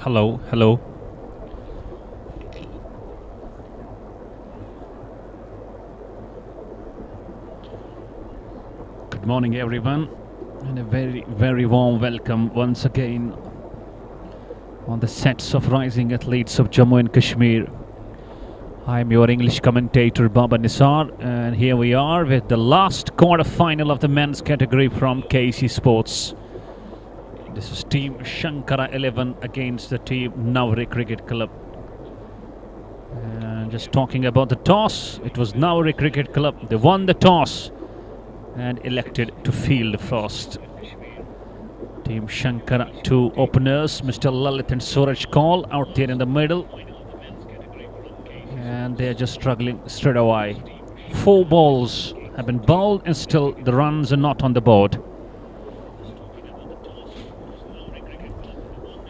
Hello, hello. Good morning, everyone, and a very warm welcome once again on the sets of Rising Athletes of Jammu and Kashmir. I'm your English commentator Baba Nisar, and here we are with the last quarter-final of the men's category from KC Sports. This is Team Shankara 11 against the Team NAVREH Cricket Club. And just talking about the toss, it was NAVREH Cricket Club. They won the toss and elected to field first. Team Shankara, two openers, Mr. Lalit and Suraj Kaul out there in the middle. And they're just struggling straight away. 4 balls have been bowled and still the runs are not on the board.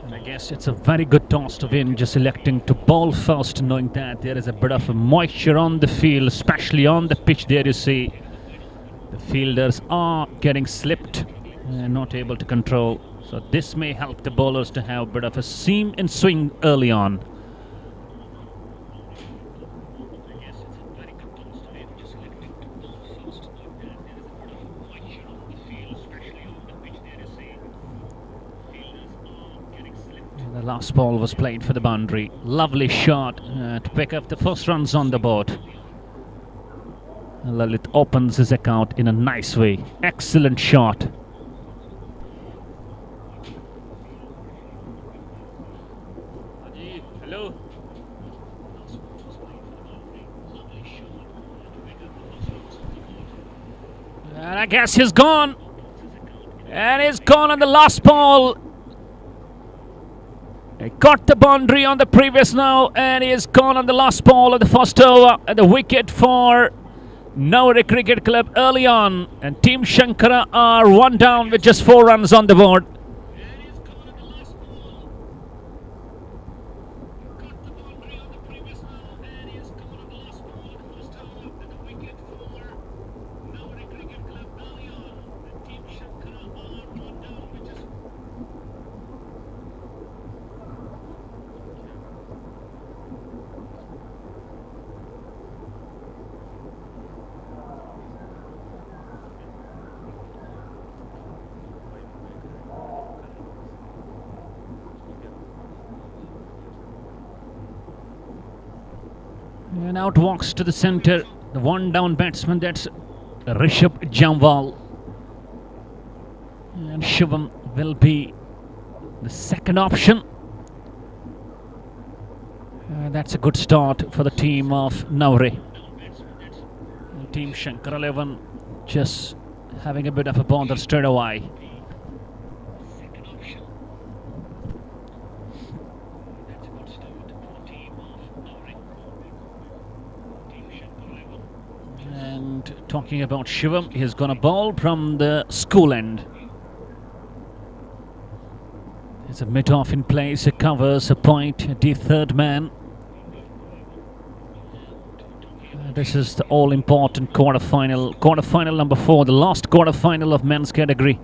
And I guess it's a very good toss to win, just electing to bowl first, knowing that there is a bit of a moisture on the field, especially on the pitch there you see. The fielders are getting slipped and not able to control. So this may help the bowlers to have a bit of a seam and swing early on. The last ball was played for the boundary. Lovely shot to pick up the first runs on the board. Lalit opens his account in a nice way. Excellent shot. Hello. And I guess he's gone. And he's gone on the last ball. He got the boundary on the previous now, and he is gone on the last ball of the first over at the wicket for NAVREH Cricket Club early on. And Team Shankara are 1 down with just 4 runs on the board. And out walks to the centre, the 1 down batsman, that's Rishabh Jamwal. And Shivam will be the second option. That's a good start for the team of NAVREH. Team Shankara 11 just having a bit of a bother straight away. And talking about Shivam, he's gonna bowl from the school end. There's a mid-off in place, he covers a point, the third man. This is the all-important quarter-final number 4, the last quarter-final of men's category.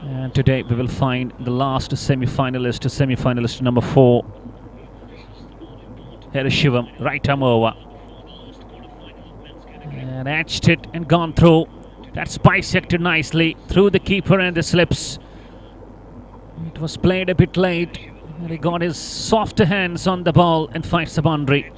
And today we will find the last semi-finalist number 4. Here is Shivam, right arm over. And edged it and gone through. That's bisected nicely through the keeper and the slips. It was played a bit late. And he got his softer hands on the ball and finds the boundary.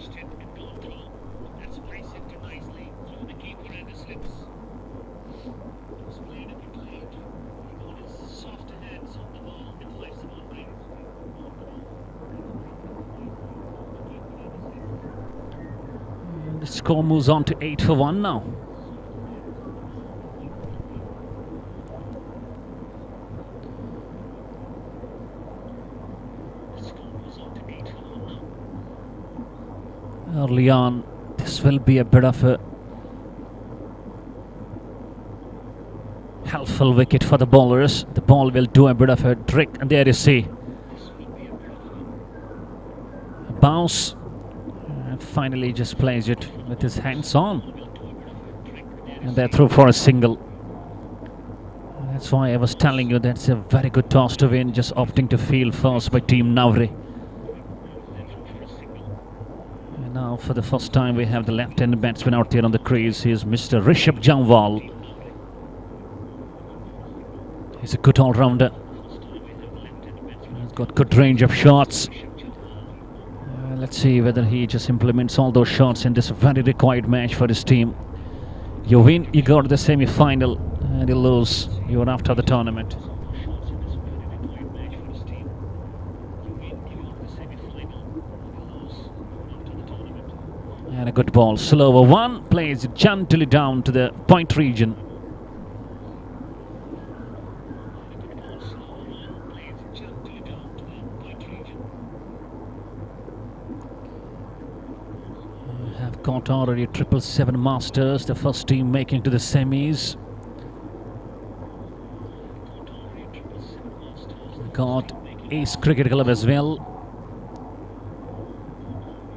The score moves on to 8 for 1 now. Early on, this will be a bit of a helpful wicket for the bowlers. The ball will do a bit of a trick, and there you see. A bounce. And finally just plays it with his hands on. And they're through for a single. That's why I was telling you that's a very good toss to win, just opting to field first by Team NAVREH. And now for the first time we have the left-handed batsman out there on the crease. He is Mr. Rishabh Jamwal. He's a good all-rounder. He's got good range of shots. Let's see whether he just implements all those shots in this very required match for his team. You win, you go to the semi-final, and you lose, you're out of the tournament. And a good ball, slower one, plays it gently down to the point region. Have got already 777 Masters, the first team making to the semis. Got Ace Cricket Club as well.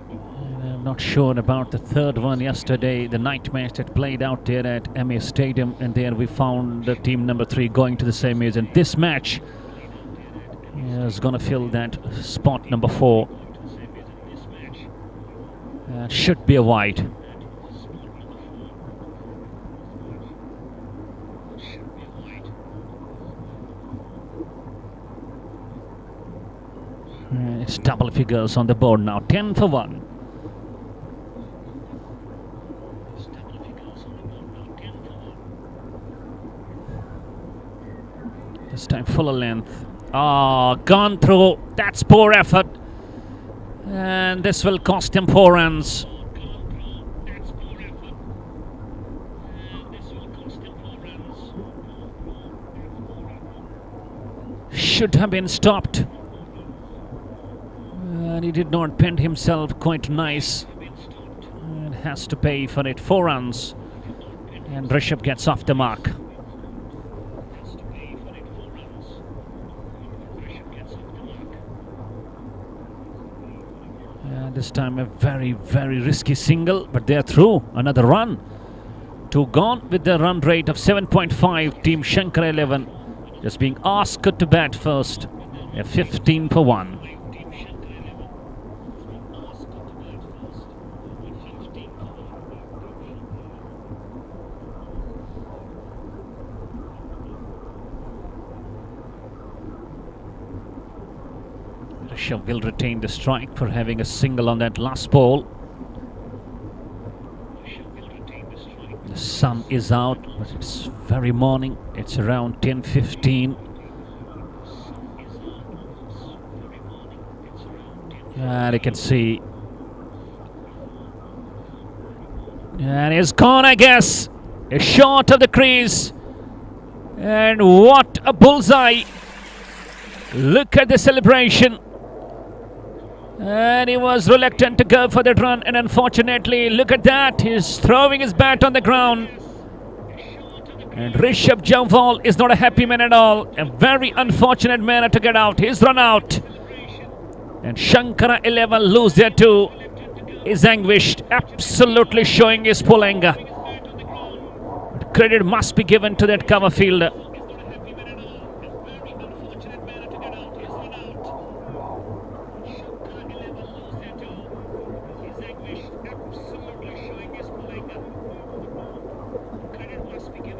And I'm not sure about the third one yesterday, the night match that played out there at MA Stadium, and there we found the team number 3 going to the semis, and this match is going to fill that spot number 4. Should be a wide. It's double figures on the board now, 10 for 1. This time fuller length. Gone through. That's poor effort. And this will cost him 4 runs. Should have been stopped. And he did not bend himself quite nice. And has to pay for it. 4 runs. And Rishabh gets off the mark. This time a very, very risky single, but they're through. Another run. 2 gone with the run rate of 7.5. Team Shankara 11 just being asked to bat first. A 15 for 1. Rishabh will retain the strike for having a single on that last ball. The sun is out, but it's very morning. It's around 10:15. And you can see. And he's gone, I guess. A short of the crease. And what a bullseye. Look at the celebration. And he was reluctant to go for that run, and unfortunately, look at that, he's throwing his bat on the ground. And Rishabh Jamwal is not a happy man at all. A very unfortunate manner to get out. He's run out. And Shankara 11 lose there too. Is anguished, absolutely showing his full anger. Credit must be given to that cover fielder.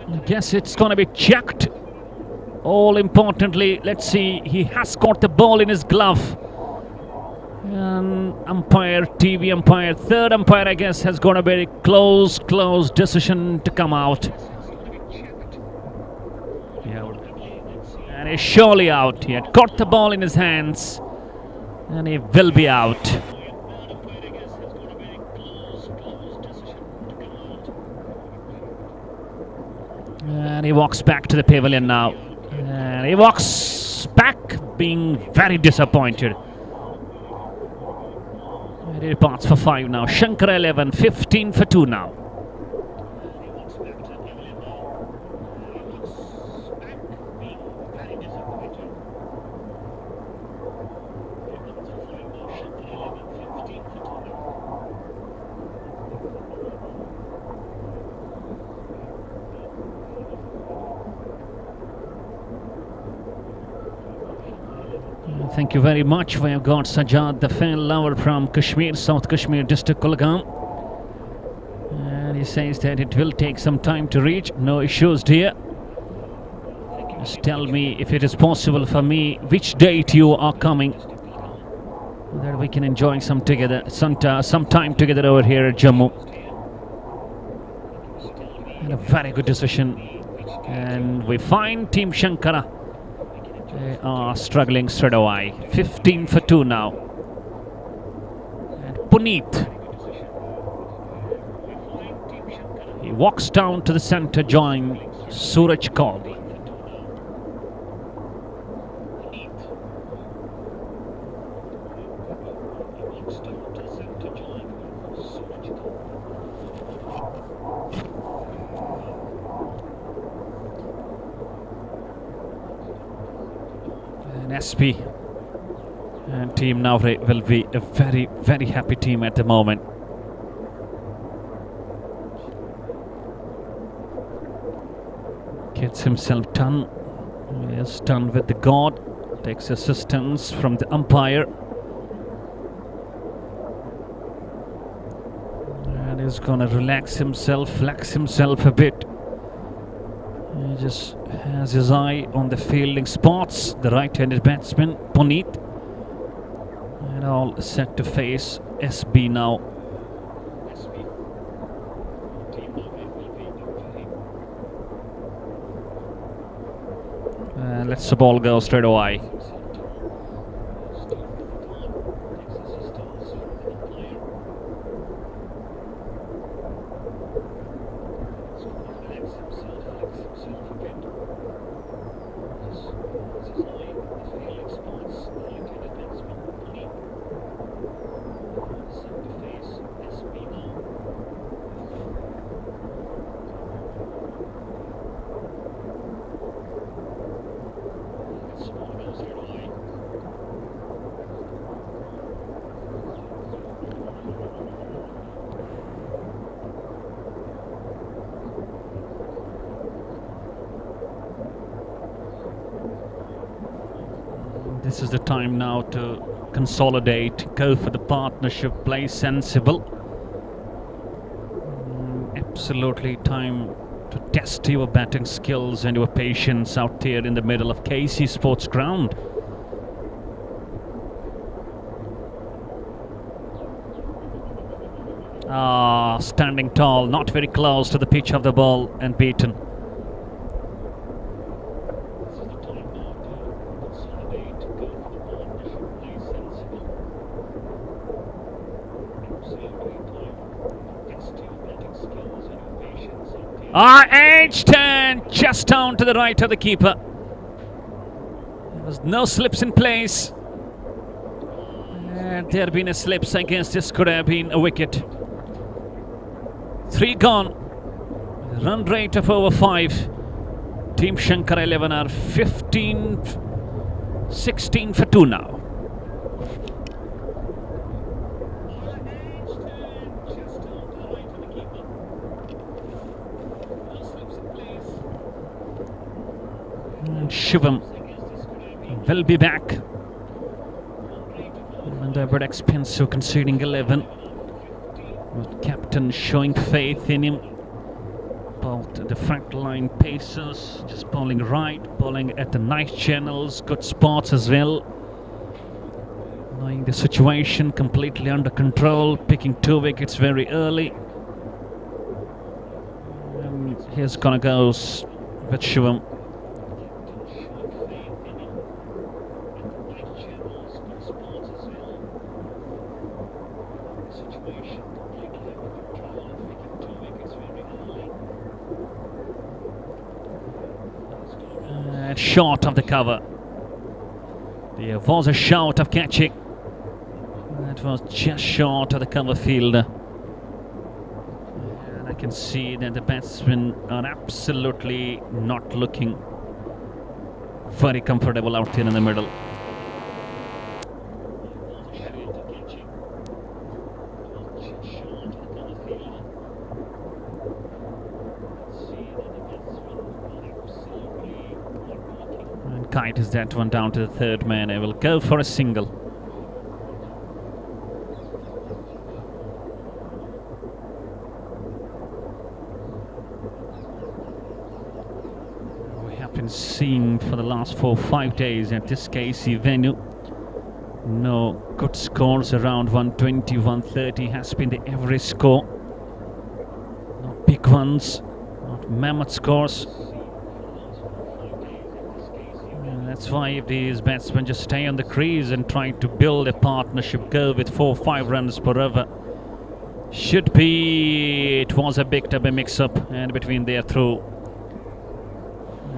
I guess it's going to be checked. All importantly, let's see, he has got the ball in his glove. And umpire, TV umpire, third umpire, I guess, has got a very close decision to come out. And he's surely out. He had got the ball in his hands. And he will be out. And he walks back to the pavilion now. And he walks back being very disappointed. And he departs for 5 now. Shankara 11, 15 for 2 now. Thank you very much. We have got Sajad, the fan lover from Kashmir, South Kashmir district, Kulgam. And he says that it will take some time to reach. No issues, dear. Just tell me if it is possible for me which date you are coming, that we can enjoy some time together over here at Jammu. And a very good decision. And we find Team Shankara. They are struggling straight away. 15 for 2 now. And Puneet. He walks down to the center, join Suraj Kaul. SP and Team NAVREH will be a very, very happy team at the moment. Gets himself done. He is done with the god. Takes assistance from the umpire. And he's gonna relax himself a bit. He just has his eye on the fielding spots. The right-handed batsman, Puneet. And all set to face SB now. Let's the ball go straight away. This is the time now to consolidate, go for the partnership, play sensible. Absolutely time to test your batting skills and your patience out there in the middle of KC Sports Ground. Standing tall, not very close to the pitch of the ball and beaten. Edged and just down to the right of the keeper. There was no slips in place. And there had been a slips, I guess this could have been a wicket. 3 gone. Run rate of over 5. Team Shankara 11 are 16 for 2 now. Shivam will be back. And Albert Expensive conceding 11. With captain showing faith in him. Both the front line pacers just bowling right, bowling at the nice channels, good spots as well. Knowing the situation completely under control, picking 2 wickets very early. And here's gonna go with Shivam. Short of the cover. There was a shout of catching. That was just short of the cover fielder. And I can see that the batsmen are absolutely not looking very comfortable out here in the middle. Kite is that one down to the third man. I will go for a single. We have been seeing for the last 4-5 days at this KC venue. No good scores around 120, 130 has been the average score. No big ones, not mammoth scores. That's why if these batsmen just stay on the crease and try to build a partnership, go with 4-5 runs per over, should be. It was a bit of a mix-up and between their throw,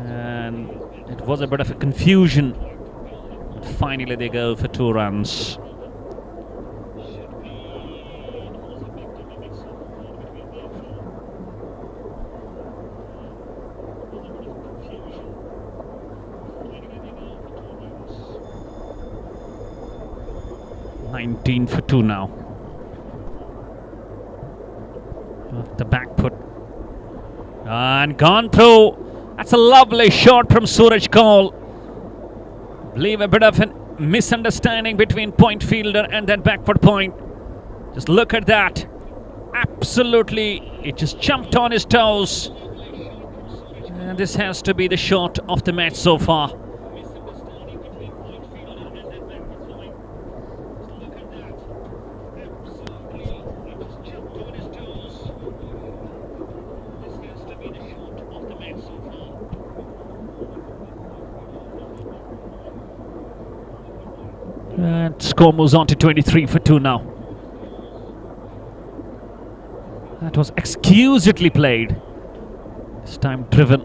and it was a bit of a confusion. But finally, they go for 2 runs. For 2 now. Off the back foot. And gone through. That's a lovely shot from Suraj Kaul. Leave a bit of a misunderstanding between point fielder and that back foot point. Just look at that. Absolutely. It just jumped on his toes. And this has to be the shot of the match so far. And score moves on to 23 for 2 now. That was exquisitely played. This time driven.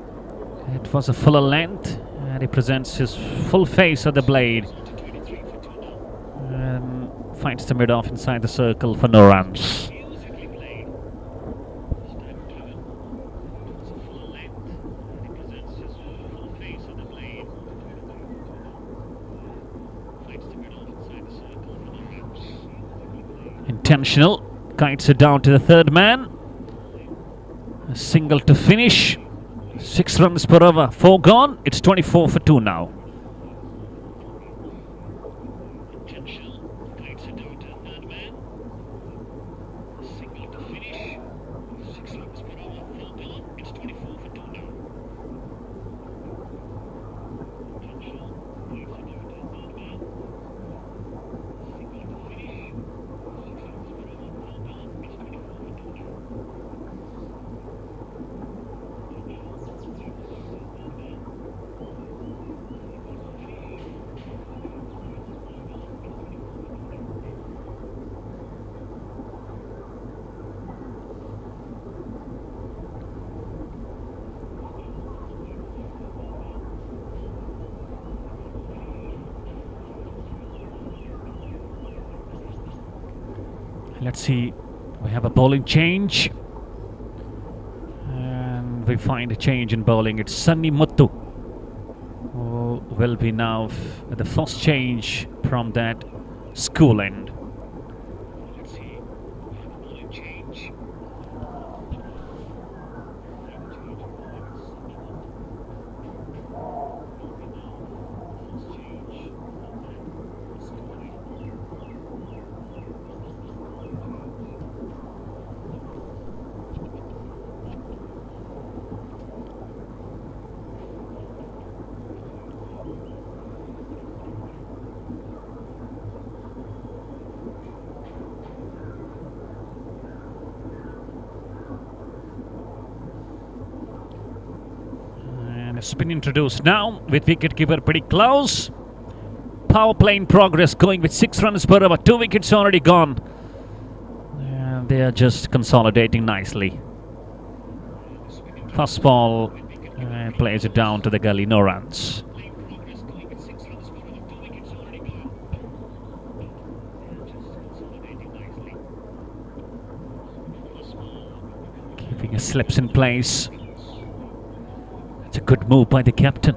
It was a fuller length and he presents his full face of the blade. And finds the mid-off inside the circle for no runs. Intentional, kites it down to the third man. A single to finish. 6 runs per over, 4 gone. It's 24 for 2 now. Let's see, we have a bowling change. And we find a change in bowling. It's Sunny Muthu who will be now the first change from that school end. Spin introduced now with wicketkeeper pretty close. Power play in progress, going with 6 runs per over. 2 wickets already gone. And they are just consolidating nicely. First ball plays it down to the gully, no runs. Keeping his slips in place. It's a good move by the captain.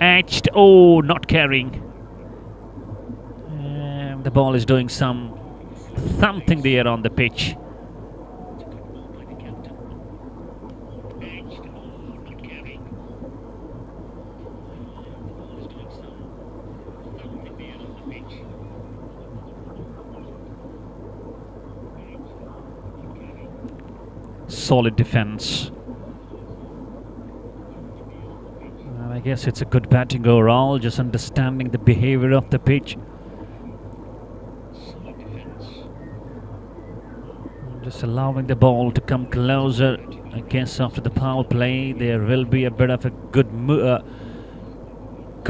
Edged, oh, not carrying. The ball is doing something there on the pitch. solid defense. And I guess it's a good batting overall, just understanding the behavior of the pitch. Just allowing the ball to come closer. I guess after the power play, there will be a bit of a good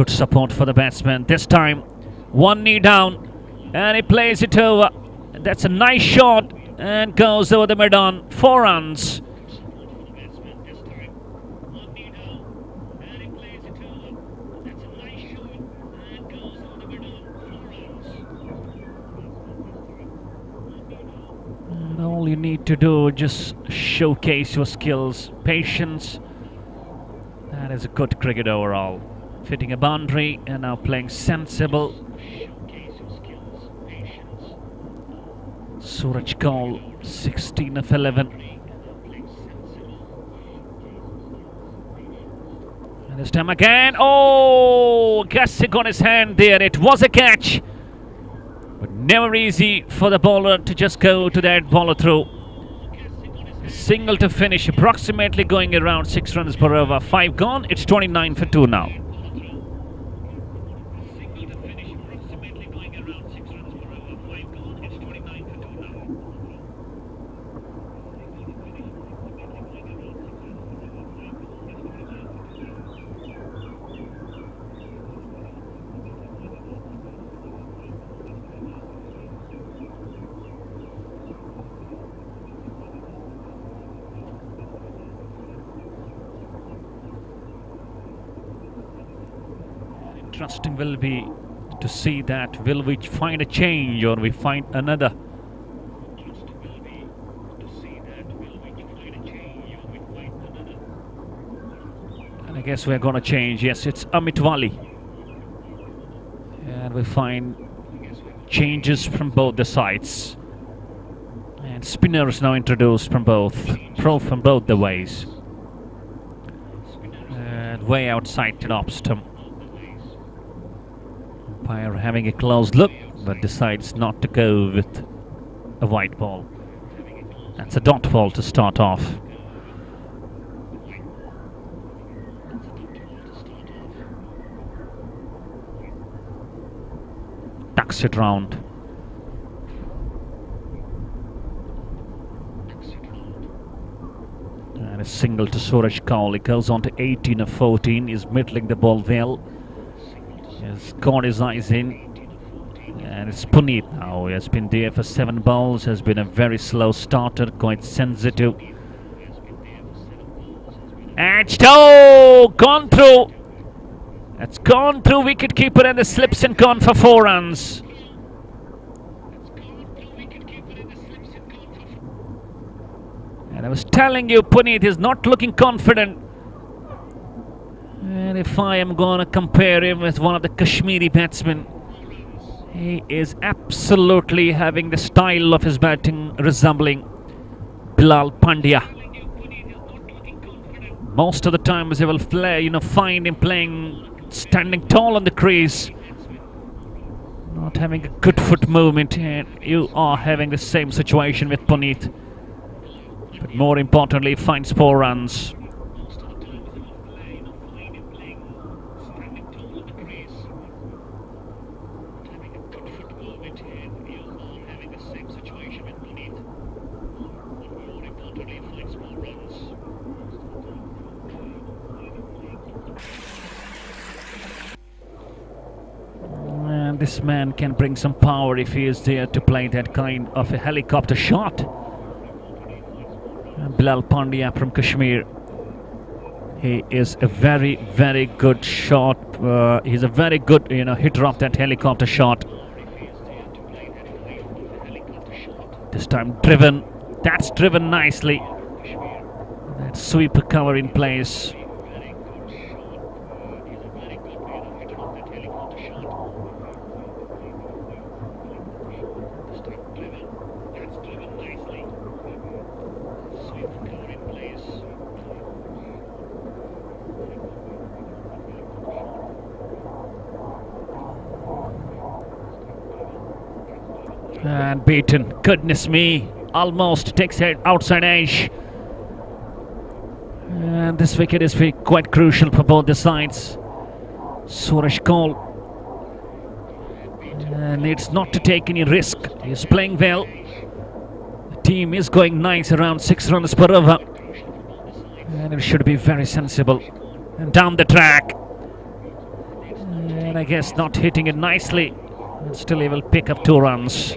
support for the batsman. This time, one knee down, and he plays it over. That's a nice shot, and goes over the mid-on. 4 runs. And all you need to do, just showcase your skills, patience. That is a good cricket overall. Fitting a boundary and now playing sensible. Suraj Kaul, 16 of 11. And this time again, oh, Gassick on his hand there. It was a catch, but never easy for the bowler to just go to that bowler through. Single to finish, approximately going around 6 runs per over. 5 gone, it's 29 for 2 now. Interesting will be to see that will we find a change or we find another. And I guess we're gonna change. Yes, it's Amit Wali, and we find changes from both the sides, and spinners now introduced from both the ways, and way outside to off stump. Umpire having a close look, but decides not to go with a white ball. That's a dot ball to start off. Tucks it round. And a single to Suraj Kaul. He goes on to 18 of 14. He's middling the ball well. He's got his eyes in, and it's Puneet now. He has been there for 7 balls, has been a very slow starter, quite sensitive. Edged, oh, gone through. That's gone through wicketkeeper, and the slips and gone for 4 runs. And I was telling you, Puneet is not looking confident. And if I am going to compare him with one of the Kashmiri batsmen, he is absolutely having the style of his batting resembling Bilal Pandya. Most of the times he will play, find him playing, standing tall on the crease, not having a good foot movement, and you are having the same situation with Puneet. But more importantly, finds 4 runs. And this man can bring some power if he is there to play that kind of a helicopter shot. Bilal Pandya from Kashmir. He is a very, very good shot. He's a very good, hitter of that helicopter shot. This time driven. That's driven nicely. That sweeper cover in place. And beaten. Goodness me. Almost takes it outside edge. And this wicket is quite crucial for both the sides. Suresh Kaul needs not to take any risk. He's playing well. The team is going nice, around 6 runs per over. And it should be very sensible. And down the track. And I guess not hitting it nicely. And still he will pick up 2 runs.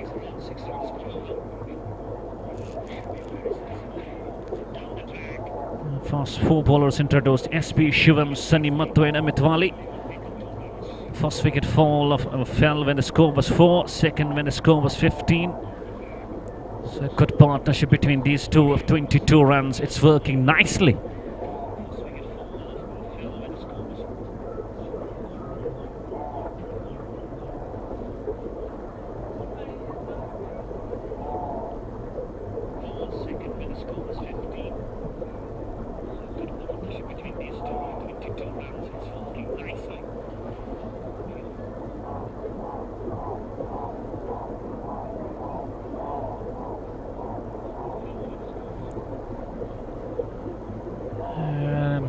First 4 bowlers introduced: SB, Shivam, Sunny Mattu and Amit Wali. First wicket fell when the score was 4, second when the score was 15. So a good partnership between these two of 22 runs. It's working nicely.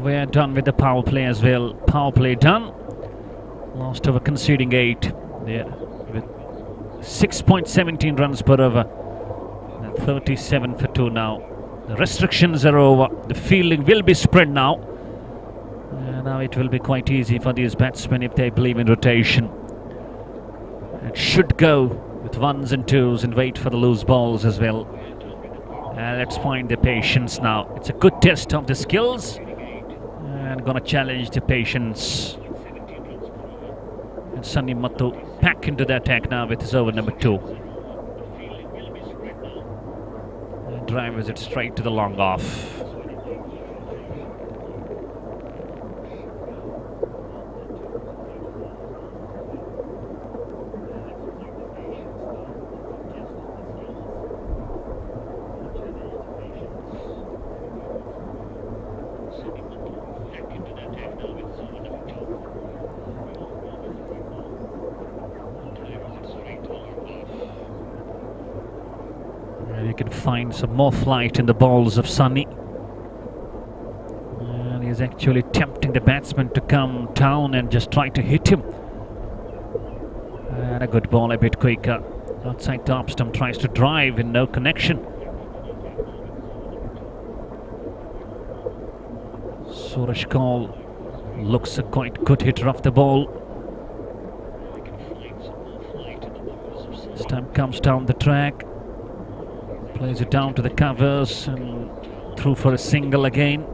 We're done with the power play as well. Power play done. Last over conceding 8. There with 6.17 runs per over. And 37 for 2 now. The restrictions are over. The fielding will be spread now. And now it will be quite easy for these batsmen if they believe in rotation. It should go with 1s and 2s and wait for the loose balls as well. Let's find the patience now. It's a good test of the skills. And gonna challenge the patience. And Sunny Mattu back into the attack now with his over number 2. And drives it straight to the long off. You can find some more flight in the balls of Sunny. And he's actually tempting the batsman to come down and just try to hit him. And a good ball, a bit quicker. Outside top stump, tries to drive and no connection. Suresh Kaul looks a quite good hitter off the ball. This time comes down the track. Plays it down to the covers and through for a single again.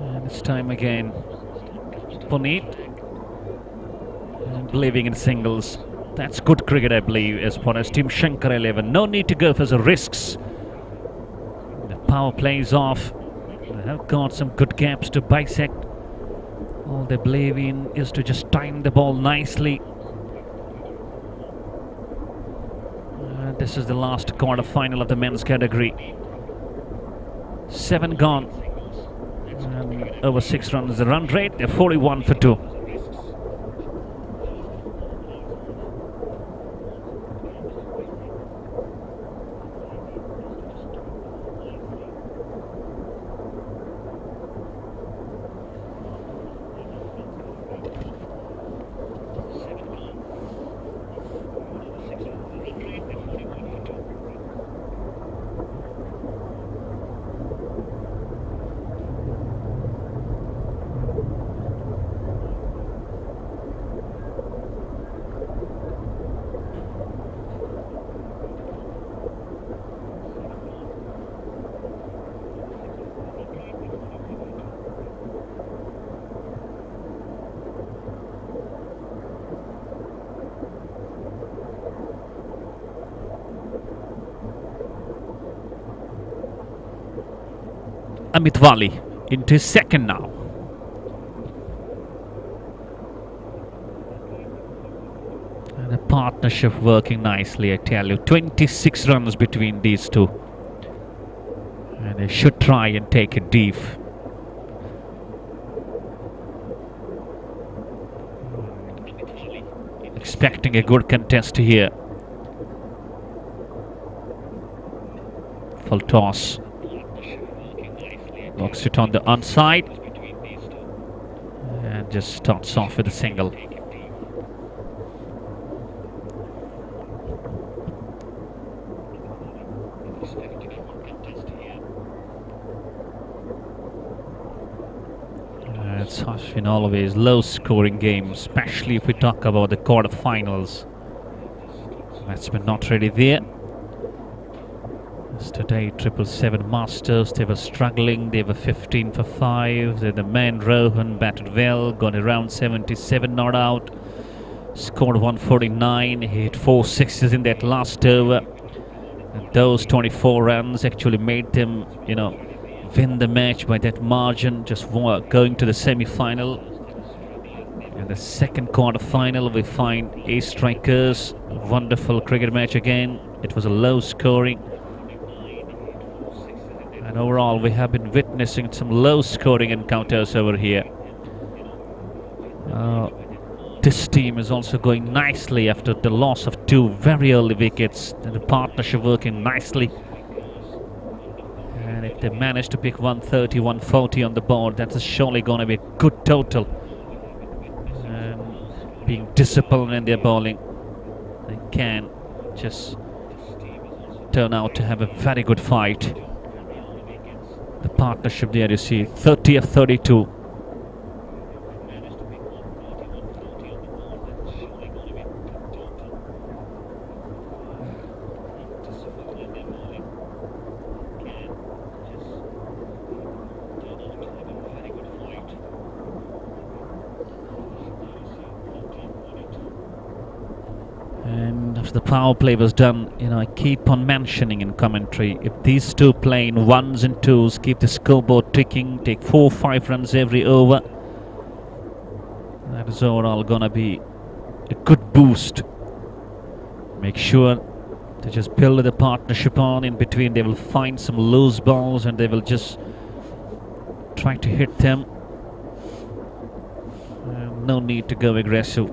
And this time again, Puneet, and believing in singles. That's good cricket, I believe, as far as Team Shankara 11. No need to go for the risks. The power plays off. They have got some good gaps to bisect. All they believe in is to just time the ball nicely. This is the last quarter final of the men's category. 7 gone. And over 6 runs the run rate. They're 41 for 2. Amit Wali into his second now. And a partnership working nicely, I tell you. 26 runs between these two. And they should try and take it deep. Expecting a good contest here. Full toss. Knocks it on the onside. And just starts off with a single. It's been always low-scoring games, especially if we talk about the quarterfinals. Batsmen not ready there. Yesterday, 777 Masters, they were struggling. They were 15 for 5. Then the man Rohan batted well, got around 77 not out. Scored 149. He hit 4 sixes in that last over. And those 24 runs actually made them, win the match by that margin, just going to the semi-final. In the second quarter-final, we find 8 strikers. Wonderful cricket match again. It was a low scoring. And overall, we have been witnessing some low scoring encounters over here. This team is also going nicely after the loss of 2 very early wickets. And the partnership working nicely. And if they manage to pick 130, 140 on the board, that's surely going to be a good total. And being disciplined in their bowling, they can just turn out to have a very good fight. The partnership there, you see, 30 of 32. And after the power play was done, I keep on mentioning in commentary, if these two playing 1s and 2s, keep the scoreboard ticking, take 4 or 5 runs every over, that is overall gonna be a good boost. Make sure to just build the partnership on. In between they will find some loose balls and they will just try to hit them. No need to go aggressive.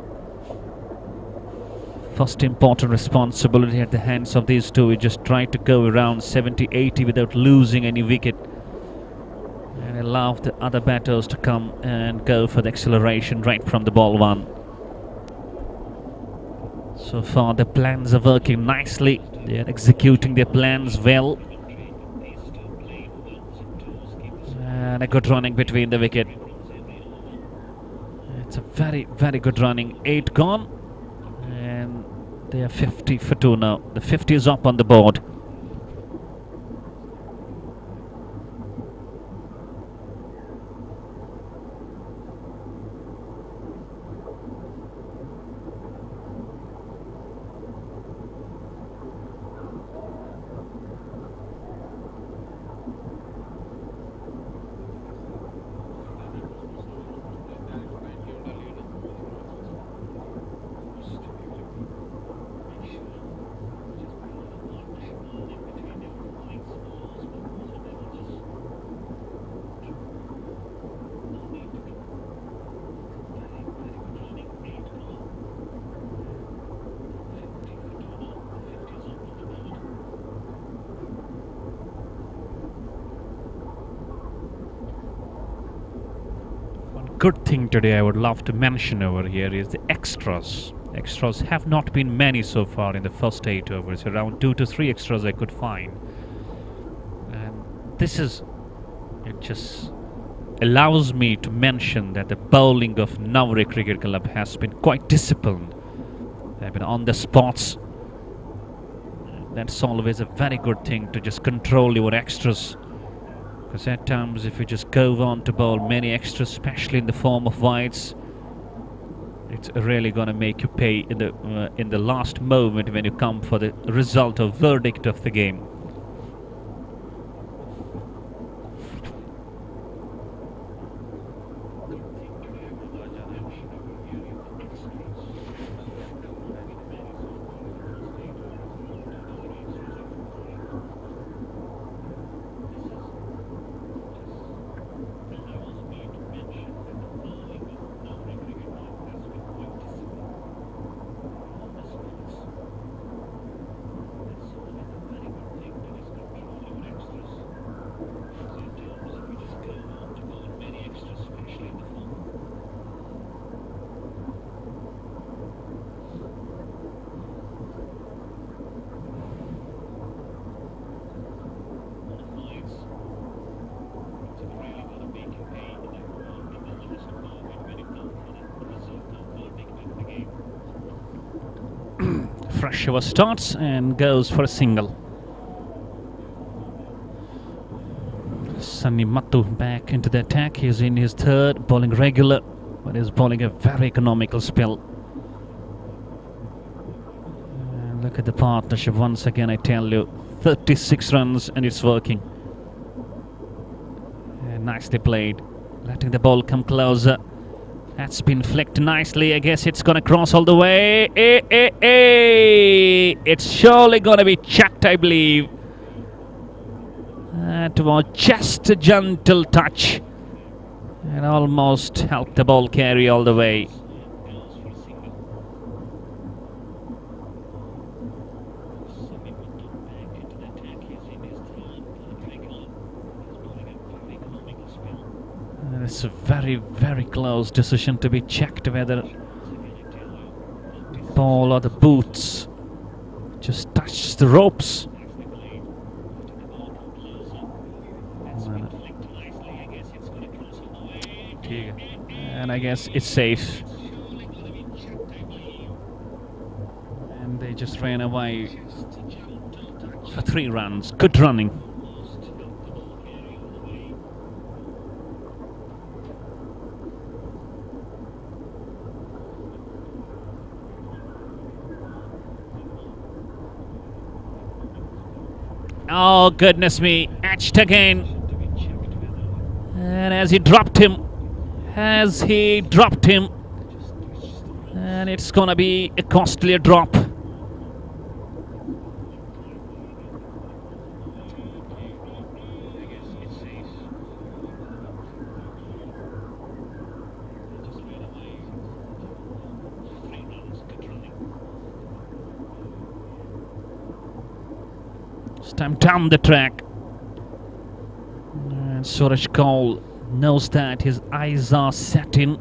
First important responsibility at the hands of these two is just try to go around 70-80 without losing any wicket, and allow the other batters to come and go for the acceleration right from the ball 1. So far the plans are working nicely. They are executing their plans well. And a good running between the wicket. It's a very, very good running. 8 gone. And they are 50 for 2 now. The 50 is up on the board. Good thing today I would love to mention over here is the extras. Extras have not been many so far in the first 8 overs. Around 2 to 3 extras I could find. And this is, it just allows me to mention that the bowling of NAVREH Cricket Club has been quite disciplined. They've been on the spots. That's always a very good thing, to just control your extras. Because at times if you just go on to bowl many extras, especially in the form of wides, it's really going to make you pay in the last moment when you come for the result or verdict of the game. fresh over starts and goes for a single. Sunny Mattu back into the attack. He's in his third, bowling regular, but he's bowling a very economical spell. And look at the partnership once again, I tell you. 36 runs and it's working. And nicely played. Letting the ball come closer. That's been flicked nicely. I guess it's going to cross all the way. It's surely going to be chucked, I believe. That was just a gentle touch and almost helped the ball carry all the way. And it's a very, very close decision to be checked whether the ball or the boots just touched the ropes. And I guess it's safe. And they just ran away for 3 runs. Good running. Oh, goodness me. Etched again. And as he dropped him, and it's gonna be a costlier drop. It's time down the track. And Suraj Kaul knows that his eyes are set in.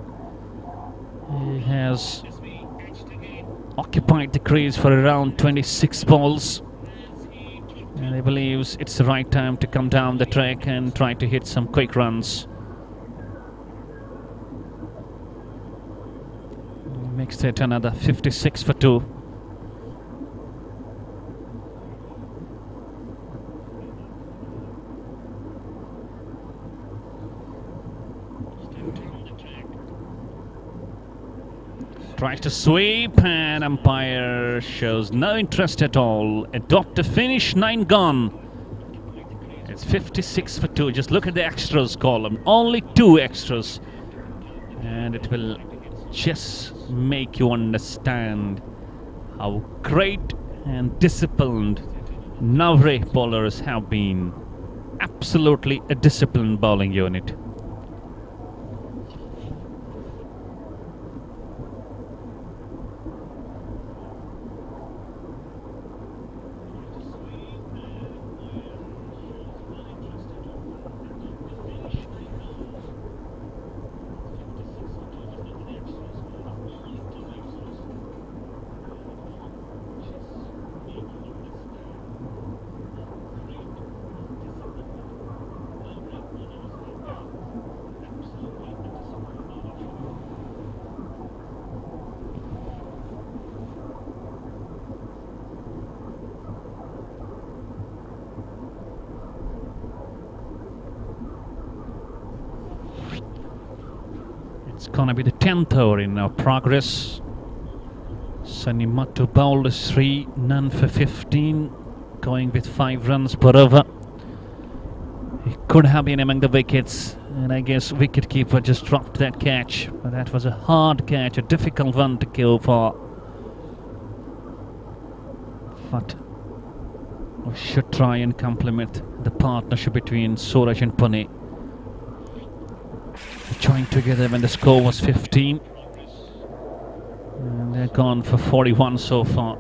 He has occupied the crease for around 26 balls. And he believes it's the right time to come down the track and try to hit some quick runs. He makes it another 56 for 2. Tries to sweep and umpire shows no interest at all. A dot to finish, 9 gone. It's 56 for 2. Just look at the extras column. Only 2 extras. And it will just make you understand how great and disciplined NAVREH bowlers have been. Absolutely a disciplined bowling unit. It's gonna be the 10th over in our progress. Sunny Mattu bowled 3, none for 15, going with 5 runs per over. He could have been among the wickets, and I guess wicketkeeper just dropped that catch. But that was a hard catch, a difficult one to go for. But we should try and compliment the partnership between Suraj and Pune. Joined together when the score was 15. And they're gone for 41 so far.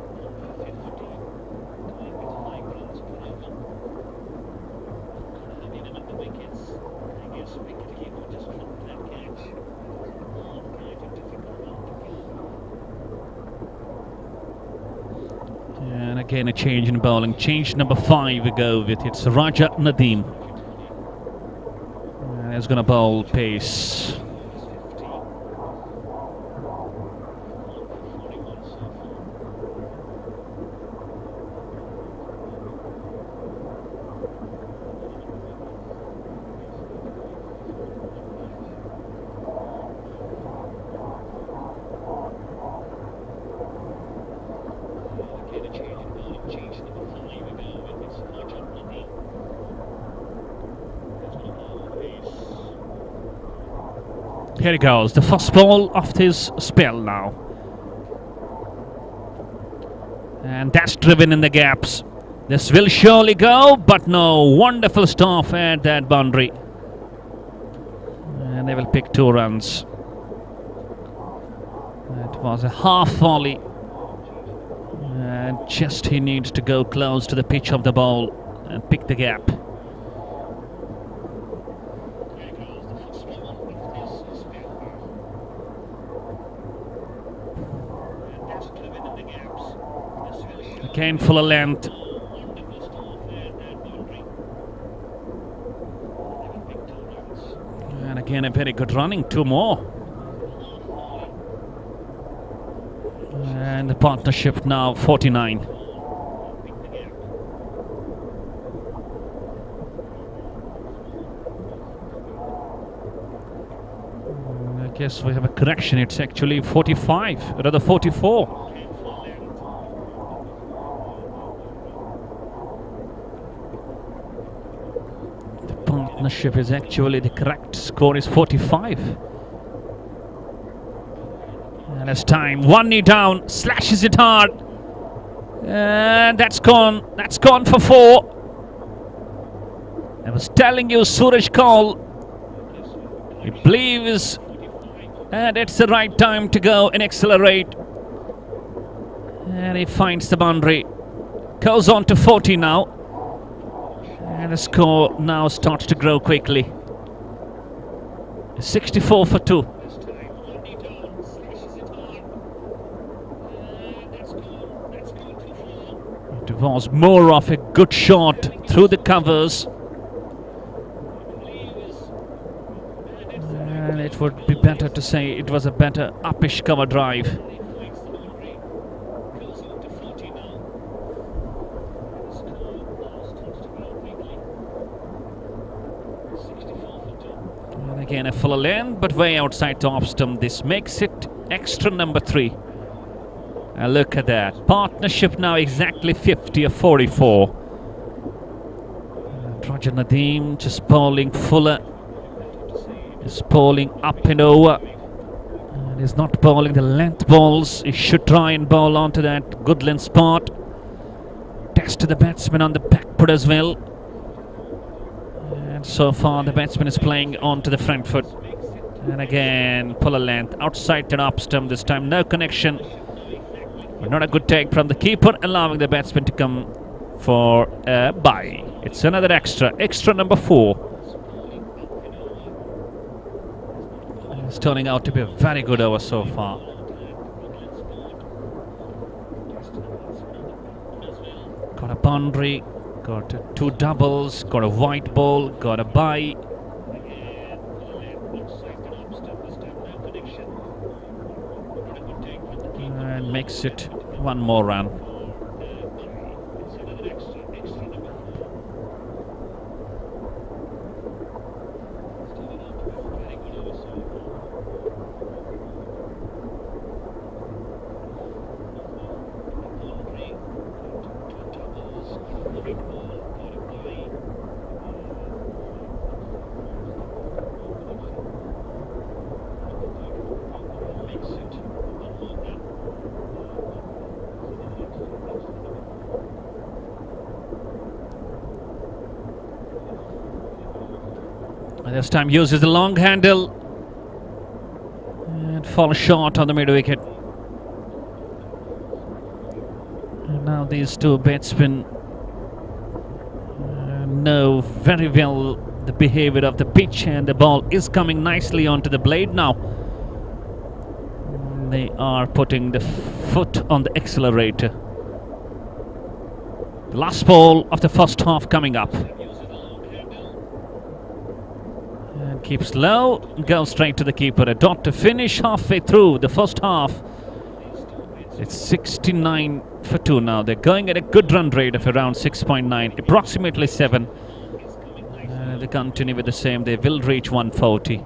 And again a change in bowling. Change number 5 we go with. It's Raja Nadeem. And he's going to bowl pace. Here he goes, the first ball of his spell now. And that's driven in the gaps. This will surely go, but no. Wonderful stuff at that boundary. And they will pick 2 runs. That was a half volley. And just he needs to go close to the pitch of the ball and pick the gap. Again, full of length. And again, a very good running, 2 more. And the partnership now 49. I guess we have a correction. It's actually 45, rather 44. The partnership is actually the correct score is 45. And as time, 1 knee down, slashes it hard. And that's gone. That's gone for 4. I was telling you, Suraj Kaul, he believes and it's the right time to go and accelerate. And he finds the boundary. Goes on to 40 now. And the score now starts to grow quickly. 64 for 2. It was more of a good shot through the covers. And it would be better to say it was a better uppish cover drive. And again a fuller length, but way outside the off stump. This makes it extra number 3. And look at that. Partnership now exactly 50 of 44. Roger Nadeem just bowling fuller. Is bowling up and over. And he's not bowling the length balls. He should try and bowl onto that good length spot. Test to the batsman on the back foot as well. And so far the batsman is playing onto the front foot. And again, pull a length outside the off stump. This time no connection. But not a good take from the keeper, allowing the batsman to come for a bye. It's another extra number 4. It's turning out to be a very good over so far. Got a boundary, got 2 doubles, got a white ball, got a bye. And makes it 1 more run. And this time uses the long handle and falls short on the mid wicket. And now these 2 batsmen know very well the behavior of the pitch, and the ball is coming nicely onto the blade now. They are putting the foot on the accelerator. The last ball of the first half coming up. And keeps low, goes straight to the keeper. A dot to finish halfway through the first half. It's 69 for 2 now. They're going at a good run rate of around 6.9, approximately 7. They continue with the same. They will reach 140.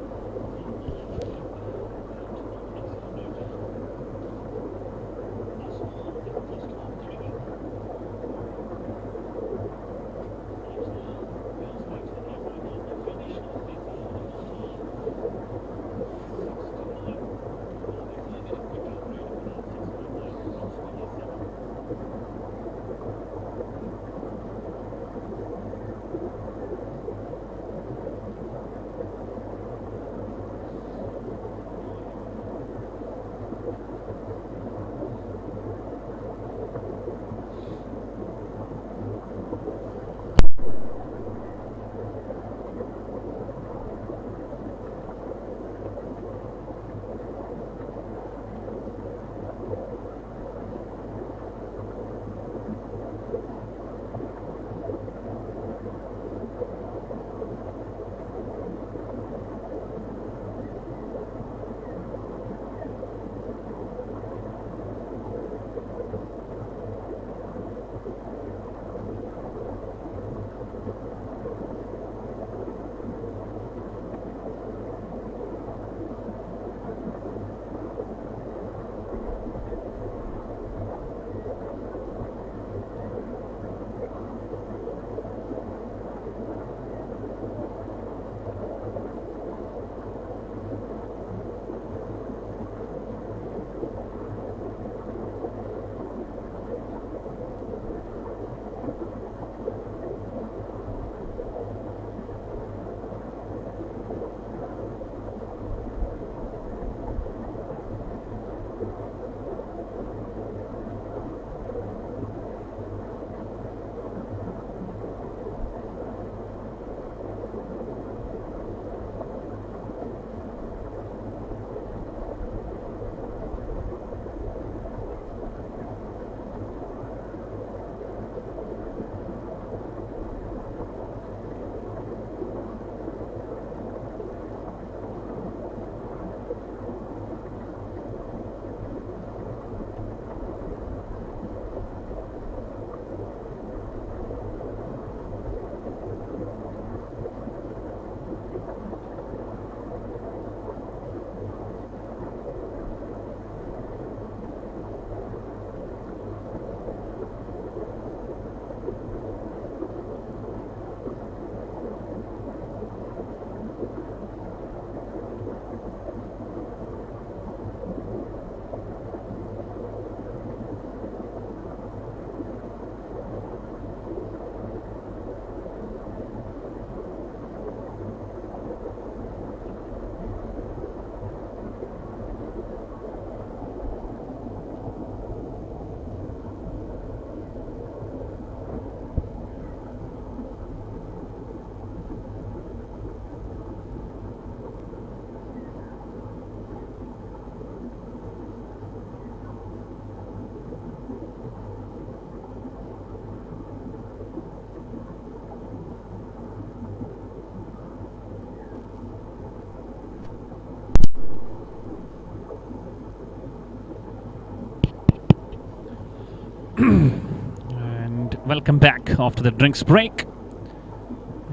And welcome back after the drinks break.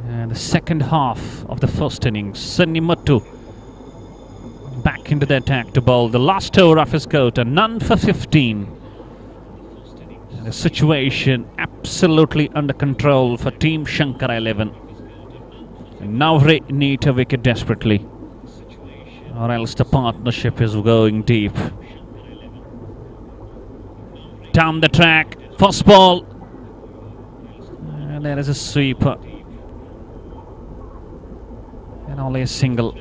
And the second half of the first innings. Sunny Muttu back into the attack to bowl the last over of his coat, a none for 15. And the situation absolutely under control for Team Shankara 11. And NAVREH need a wicket desperately, or else the partnership is going deep. Down the track, first ball, and there is a sweeper, and only a single.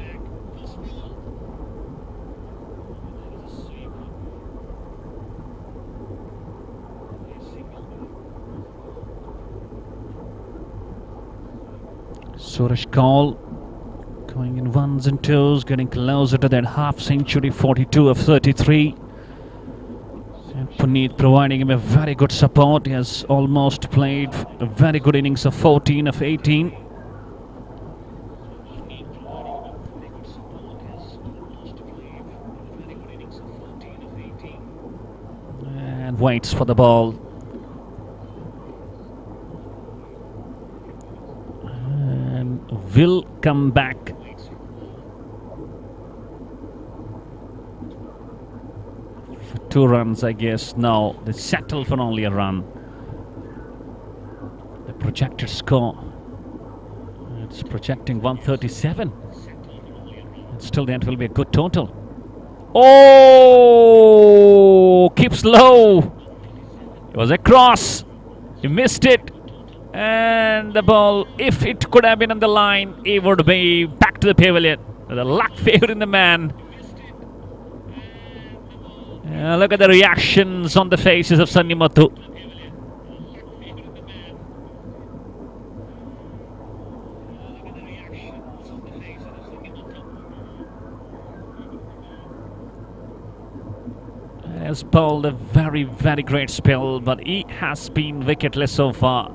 Suresh Kaul going in ones and twos, getting closer to that half century, 42 of 33. And Puneet providing him a very good support. He has almost played a very good innings of 14 of 18. And waits for the ball. And will come back. For 2 runs, I guess. No, they settle for only a run. The projected score, it's projecting 137. And still that will be a good total. Oh, keeps low. It was a cross. He missed it. And the ball, if it could have been on the line, it would be back to the pavilion. The luck favoring the man. Look at the reactions on the faces of Sunny Muttu. He has bowled a very, very great spell, but he has been wicketless so far.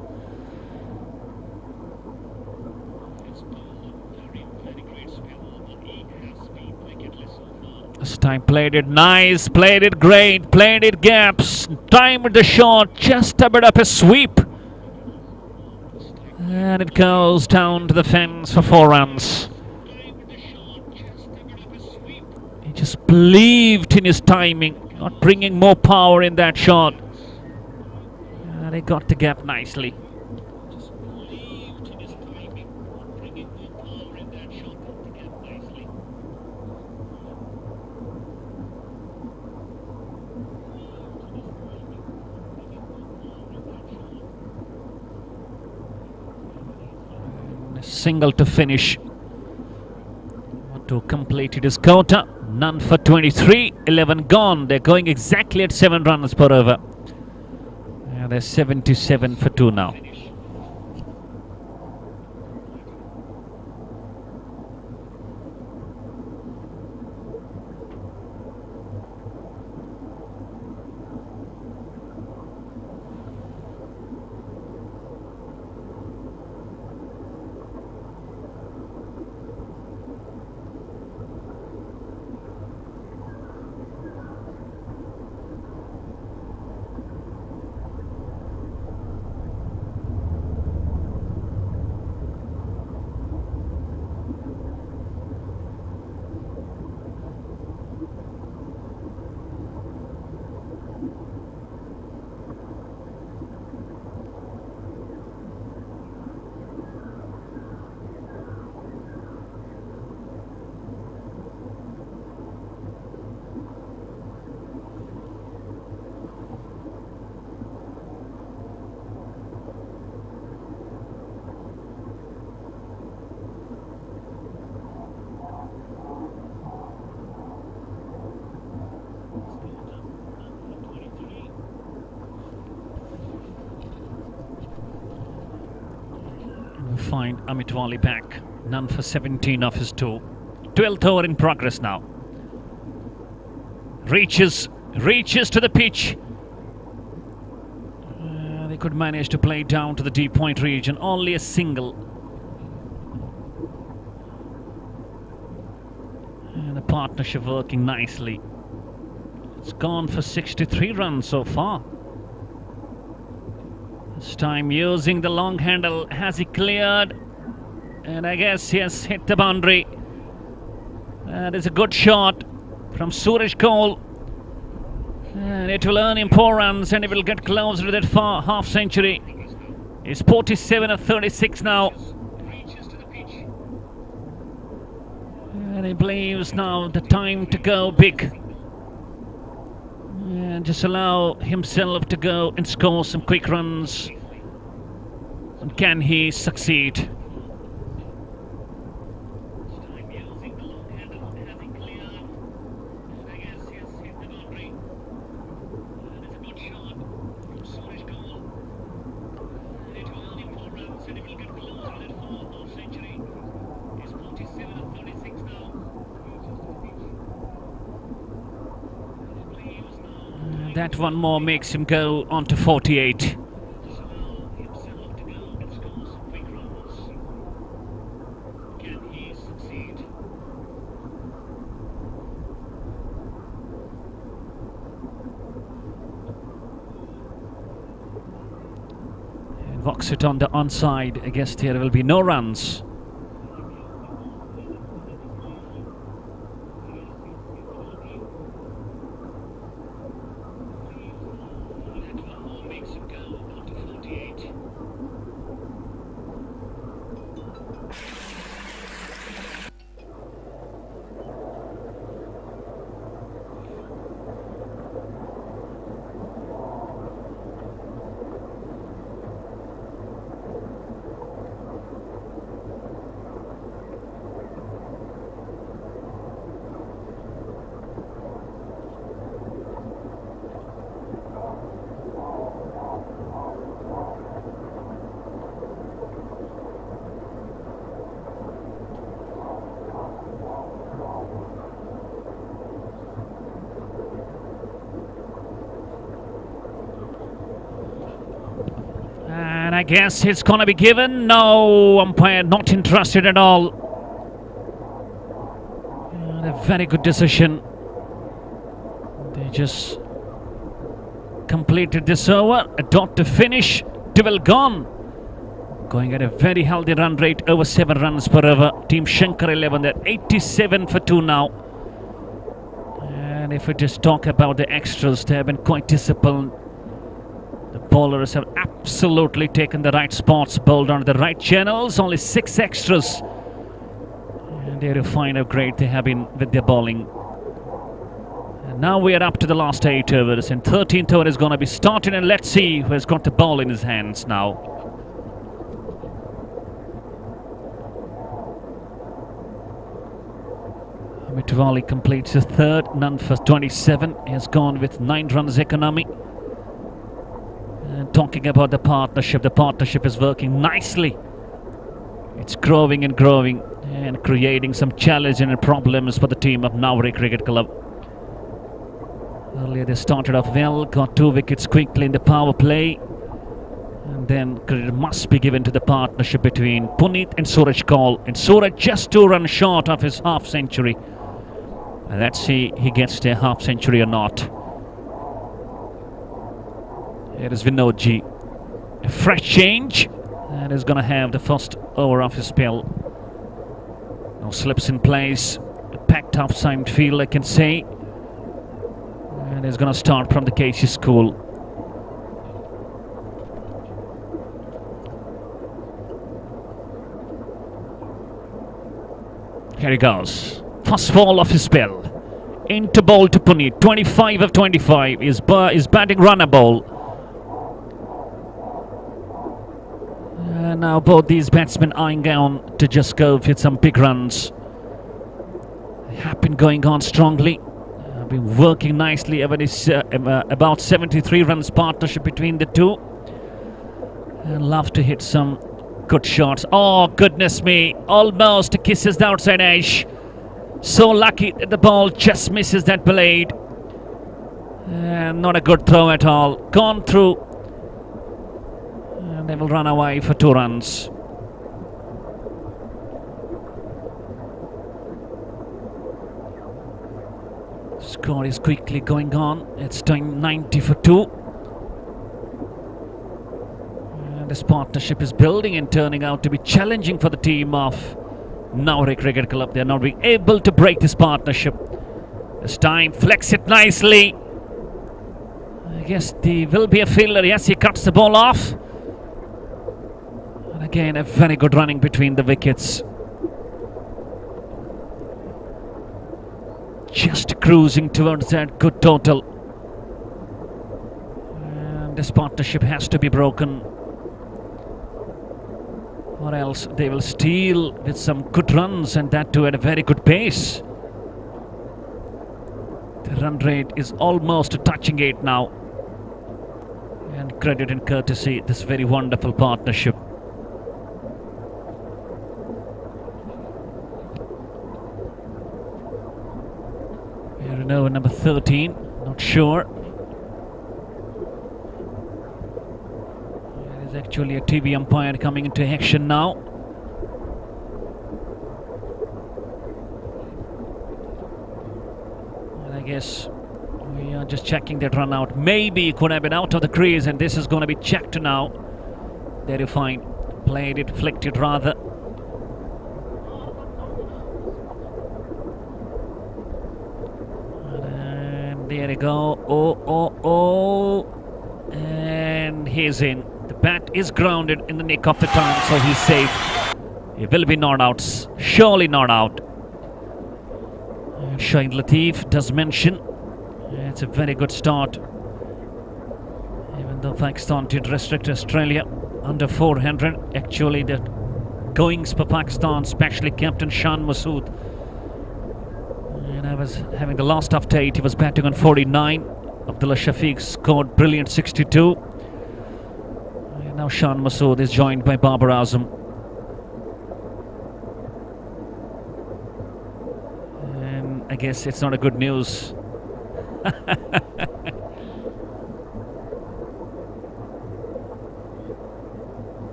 This time played it nice, played it great, played it gaps, timed the shot, just a bit of a sweep. And it goes down to the fence for 4 runs. He just believed in his timing, not bringing more power in that shot. And he got the gap nicely. single to finish. To complete his quota. None for 23. 11 gone. They're going exactly at 7 runs per over. They're 77 for 2 now. Find Amit Wali back. None for 17 of his 2. 12th over in progress now. Reaches to the pitch. They could manage to play down to the deep point region. Only a single. And the partnership working nicely. It's gone for 63 runs so far. This time using the long handle. Has he cleared? And I guess he has hit the boundary. That is a good shot from Suraj Kaul. And it will earn him 4 runs and he will get closer to that half century. He's 47 of 36 now. And he believes now the time to go big. And just allow himself to go and score some quick runs. And can he succeed? That one more makes him go on to 48. And walks it on the onside. I guess there will be no runs. And I guess it's gonna be given. No, umpire not interested at all. And a very good decision. They just completed this over. A dot to finish. 12 gone. Going at a very healthy run rate, over 7 runs per over. Team Shankara 11, they're 87 for 2 now. And if we just talk about the extras, they have been quite disciplined. The bowlers have absolutely taken the right spots, bowled on the right channels. Only 6 extras. And they refine how great they have been with their bowling. And now we are up to the last 8 overs. And 13th over is going to be started. And let's see who has got the ball in his hands now. Mitwali completes his third, none for 27. He has gone with 9 runs economy. And talking about the partnership is working nicely. It's growing and growing and creating some challenge and problems for the team of NAVREH Cricket Club. Earlier they started off well, got 2 wickets quickly in the power play. And then credit must be given to the partnership between Puneet and Suraj Kaul. And Suraj just 2 runs short of his half century. And let's see he gets the half century or not. Here is Vinodji. A fresh change. And he's going to have the first over of his spell. No slips in place. A packed outside field, I can say. And he's going to start from the KC school. Here he goes. First ball of his spell. Into ball to Puneet. 25 of 25. Is batting runner ball. Now both these batsmen eyeing down to just go with some big runs. They have been going on strongly. Been working nicely. It's about 73 runs partnership between the two. And love to hit some good shots. Oh, goodness me. Almost kisses the outside edge. So lucky that the ball just misses that blade. And not a good throw at all. Gone through. And they will run away for 2 runs. Score is quickly going on. It's time 90 for 2. And this partnership is building and turning out to be challenging for the team of NAVREH Cricket Club. They are not being able to break this partnership. This time, flex it nicely. I guess there will be a fielder. Yes, he cuts the ball off. And again, a very good running between the wickets. Just cruising towards that good total. And this partnership has to be broken, or else they will steal with some good runs, and that too at a very good pace. The run rate is almost touching 8 now. And credit and courtesy this very wonderful partnership. Over number 13, not sure. There is actually a TV umpire coming into action now. And I guess we are just checking that run out. Maybe it could have been out of the crease, and this is going to be checked now. There you find. Played it, flicked it rather. There you go. Oh. And he's in. The bat is grounded in the nick of the time, so he's safe. He will be not out. Surely not out. Shahid Latif does mention it's a very good start. Even though Pakistan did restrict Australia under 400. Actually, the goings for Pakistan, especially Captain Shan Masood. I was having the last update. He was batting on 49. Abdullah Shafiq scored brilliant 62. And now Shan Masood is joined by Babar Azam. And I guess it's not a good news.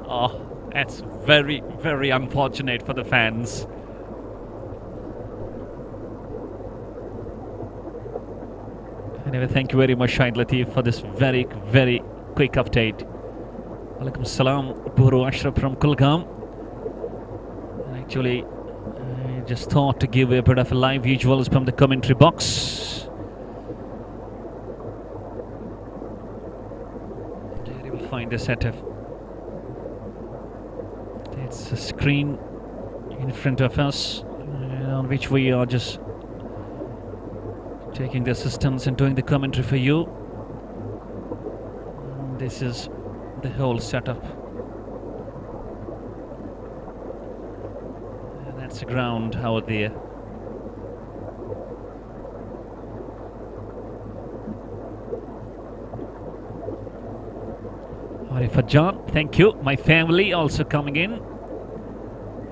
Oh, that's very, very unfortunate for the fans. Anyway, thank you very much, Shahid Latif, for this very, very quick update. Walaikum salam, Buru Ashraf from Kulgam. Actually, I just thought to give a bit of a live visuals from the commentary box. There you will find the setup. It's a screen in front of us on which we are just taking the assistance and doing the commentary for you. This is the whole setup. And that's the ground out there. For John, thank you. My family also coming in.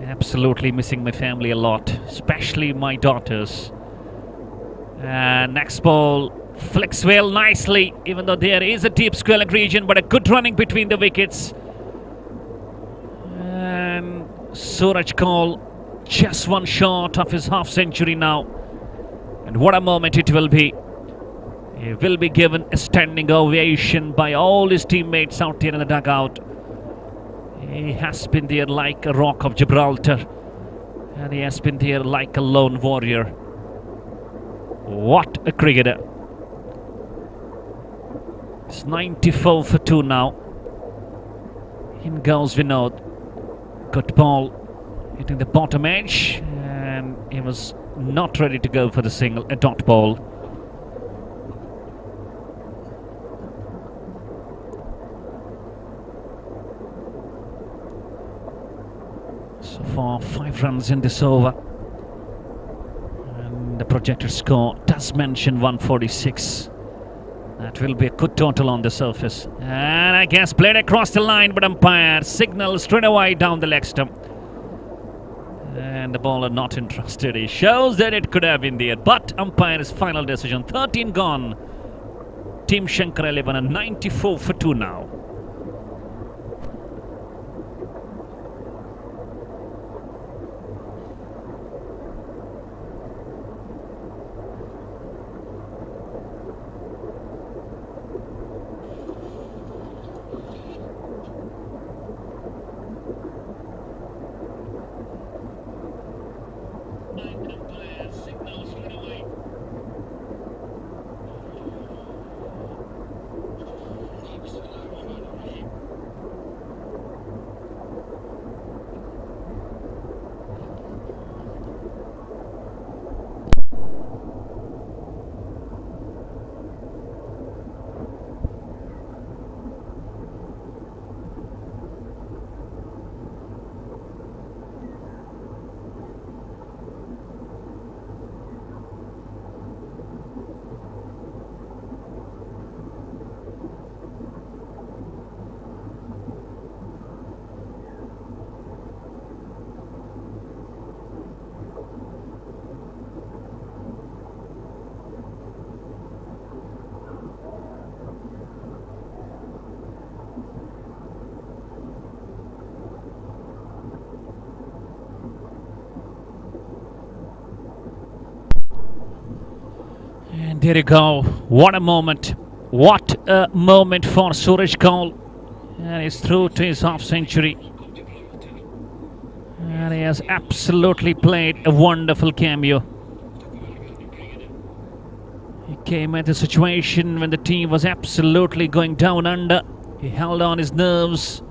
Absolutely missing my family a lot, especially my daughters. And next ball flicks well nicely, even though there is a deep square region, but a good running between the wickets. And Suraj Kaul just one short of his half century now. And what a moment it will be. He will be given a standing ovation by all his teammates out here in the dugout. He has been there like a rock of Gibraltar, and he has been there like a lone warrior. What a cricketer. It's 94 for 2 now. In goes Vinod. Good ball hitting the bottom edge, and he was not ready to go for the single, a dot ball. So far 5 runs in this over, and the projected score does mention 146. That will be a good total on the surface. And I guess played across the line, but umpire signals straight away down the leg stump. And the bowler not interested. He shows that it could have been there, but umpire's final decision. 13 gone. Team Shankara 11 and 94 for 2 now. And there you go. What a moment. What a moment for Suraj Kaul. And he's through to his half century. And he has absolutely played a wonderful cameo. He came at a situation when the team was absolutely going down under. He held on his nerves.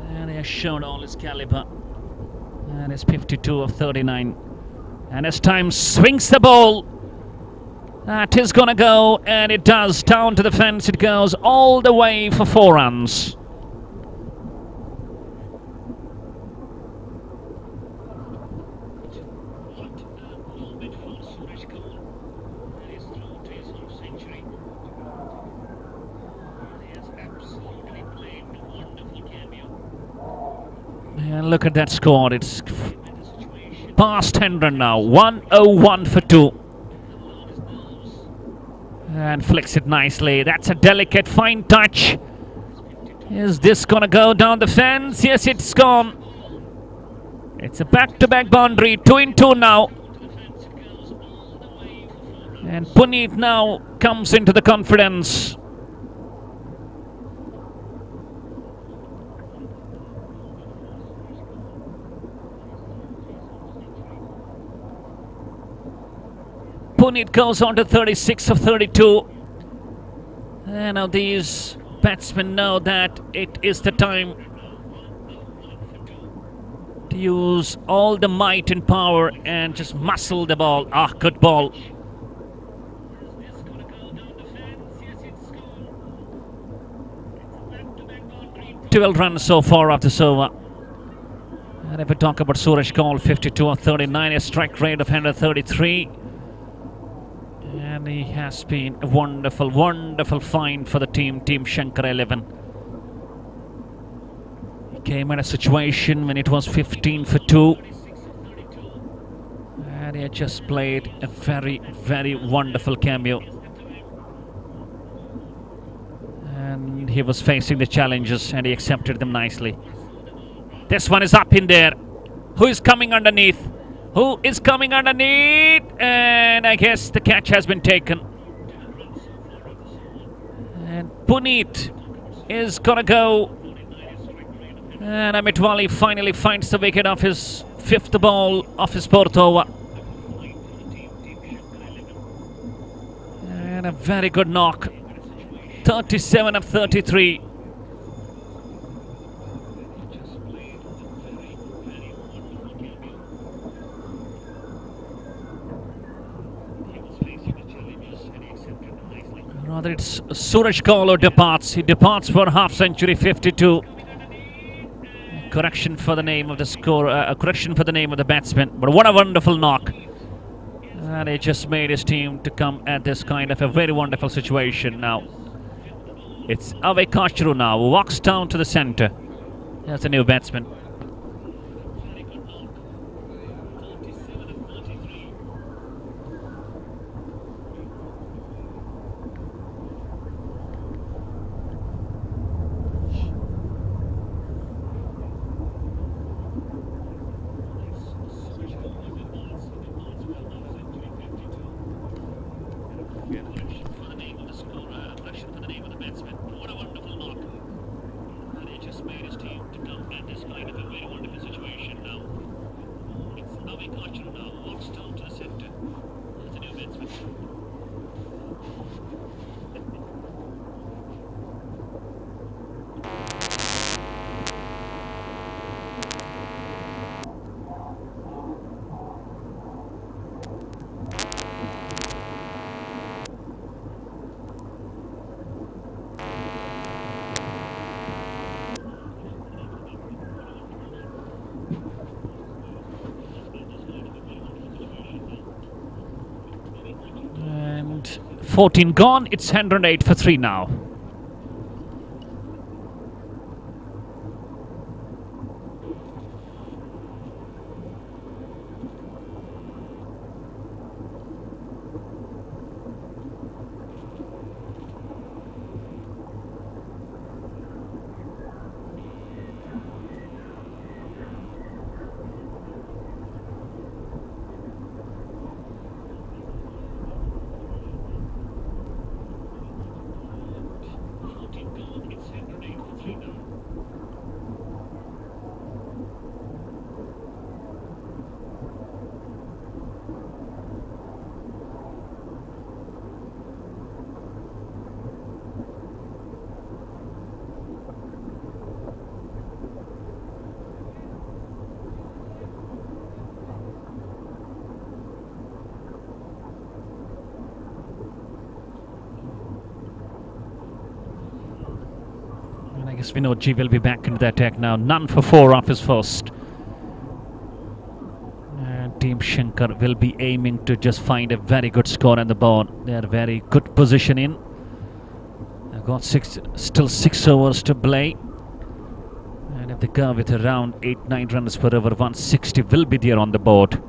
And he has shown all his caliber. And it's 52 of 39. And as time swings the ball, that is going to go, and it does. Down to the fence it goes, all the way for 4 runs. And look at that score. It's past 10 run now. 101 for 2. And flicks it nicely. That's a delicate, fine touch. Is this going to go down the fence? Yes, it's gone. It's a back-to-back boundary. 2 in 2 now. And Puneet now comes into the confidence. Puneet goes on to 36 of 32. And now these batsmen know that it is the time to use all the might and power and just muscle the ball. Ah, good ball. Twelve runs so far of this over. And if we talk about Suraj Kaul, 52 of 39, a strike rate of 133. And he has been a wonderful, wonderful find for the team Shankara 11. came in a situation when it was 15 for 2. And he had just played a very, very wonderful cameo. And he was facing the challenges and he accepted them nicely. This one is up in there. Who is coming underneath? Who is coming underneath? And I guess the catch has been taken. And Puneet is gonna go. And Amit Wali finally finds the wicket of his 5th ball of his 4th over. And a very good knock. 37 of 33. Rather, it's Suraj Kaul who departs. He departs for half century, 52. Correction for the name of the score, correction for the name of the batsman. But what a wonderful knock. And he just made his team to come at this kind of a very wonderful situation now. It's Ave Kachru now, who walks down to the centre. That's a new batsman. And 14 gone, it's 108 for 3 now. I guess Vinodji will be back into the attack now. None for 4 off his first. And Team Shankar will be aiming to just find a very good score on the board. They are very good position in. They've got still 6 overs to play. And if they go with around 8-9 runs per over, 160 will be there on the board.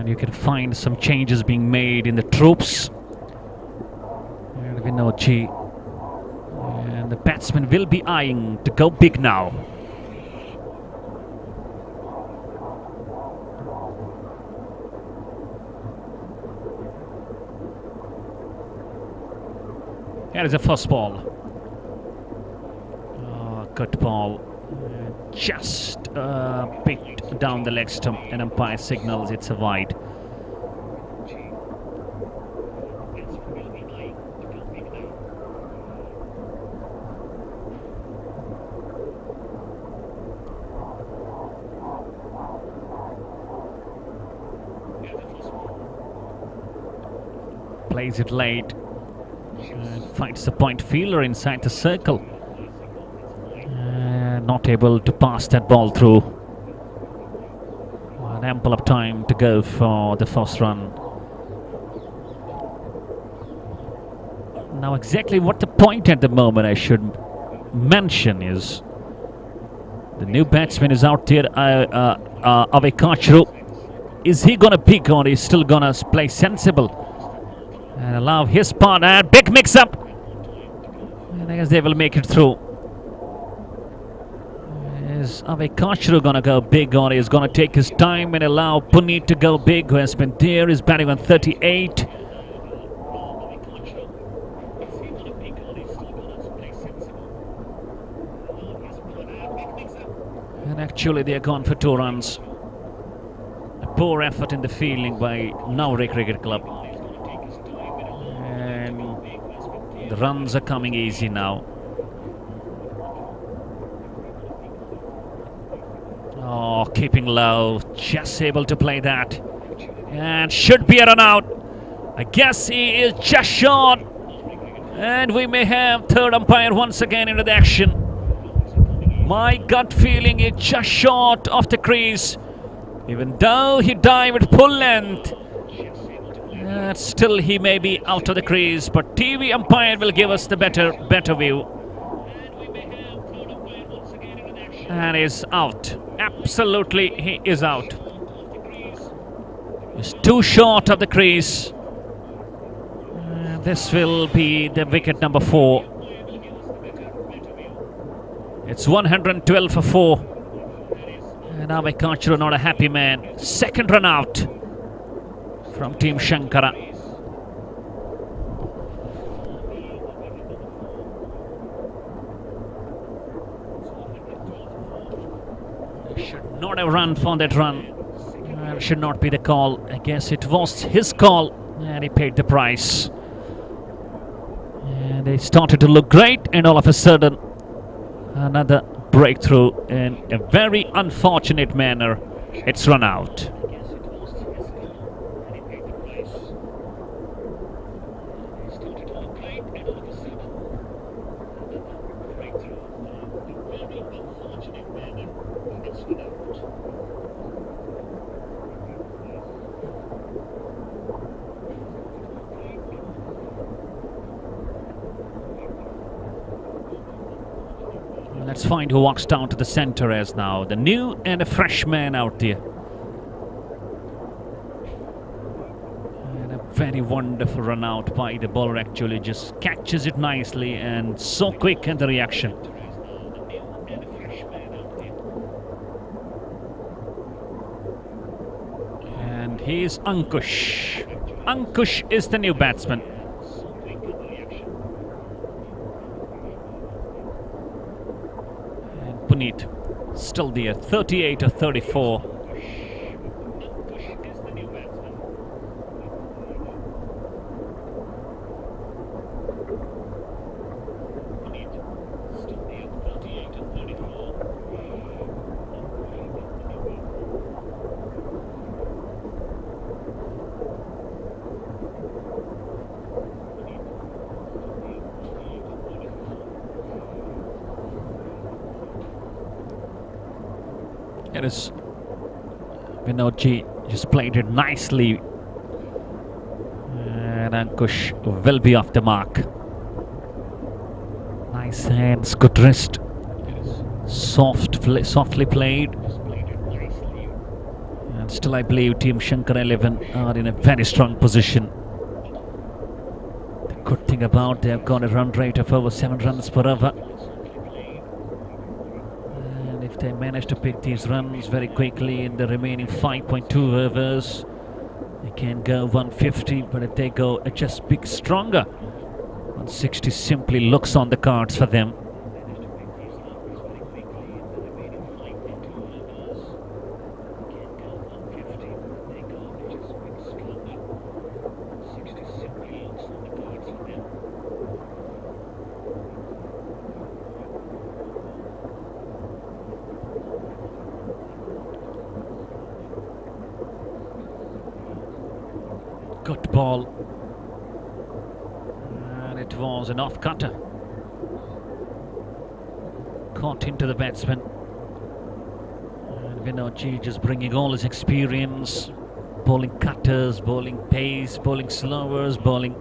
You can find some changes being made in the troops. And Vinodji. And the batsman will be eyeing to go big now. Here is the first ball. Oh, good ball. Just a bit down the leg stump, and umpire signals it's a wide. Plays it late and finds the point fielder inside the circle. Not able to pass that ball through. An ample of time to go for the first run. Now exactly what the point at the moment I should mention is the new batsman is out there, Avekachru. Is he gonna pick or is still gonna play sensible and allow his part? And big mix-up, and I guess they will make it through. Is Avekachru gonna go big or is gonna take his time and allow Puneet to go big, who has been there, is batting on 38. And actually they are gone for 2 runs. A poor effort in the fielding by NAVREH Cricket Club. And the runs are coming easy now. Oh, keeping low, just able to play that. And should be a run out. I guess he is just short. And we may have third umpire once again into the action. My gut feeling is just short of the crease. Even though he dived full length, still he may be out of the crease. But TV umpire will give us the better view. And is out. Absolutely, he is out. He's too short of the crease. This will be the wicket number 4. It's 112 for 4. And Avekachru not a happy man. Second run out from Team Shankara. Should not have run for that run. Should not be the call. I guess it was his call and he paid the price. And they started to look great, and all of a sudden another breakthrough in a very unfortunate manner. It's run out. Let's find who walks down to the centre as now. The new and a fresh man out there. And a very wonderful run out by the bowler, actually just catches it nicely and so quick in the reaction. And here's Ankush. Ankush is the new batsman. Puneet still there, 38 or 34. It is Vinodji just played it nicely, and Ankush will be off the mark. Nice hands, good wrist, softly played. And still I believe Team Shankara 11 are in a very strong position. The good thing about they have got a run rate of over 7 runs per over. If they manage to pick these runs very quickly in the remaining 5.2 overs, they can go 150, but if they go just big stronger, 160 simply looks on the cards for them. Good ball. And it was an off-cutter. Caught into the batsman. And Vinodji just bringing all his experience. Bowling cutters, bowling pace, bowling slowers, bowling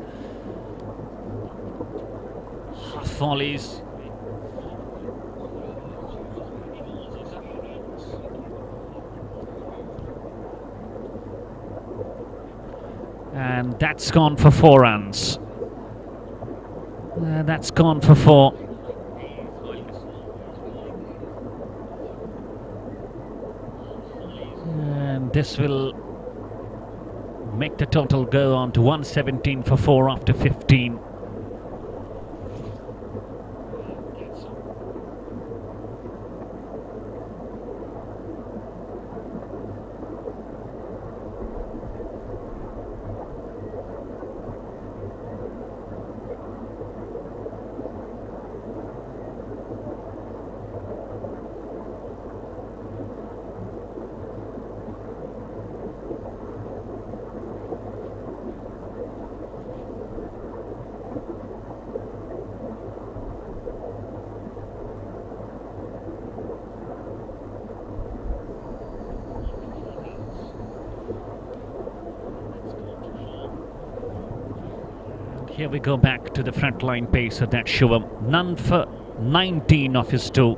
half volleys. And that's gone for 4 runs. That's gone for 4. And this will make the total go on to 117 for 4 after 15. Here we go back to the frontline pace of that Shivam. None for 19 of his 2.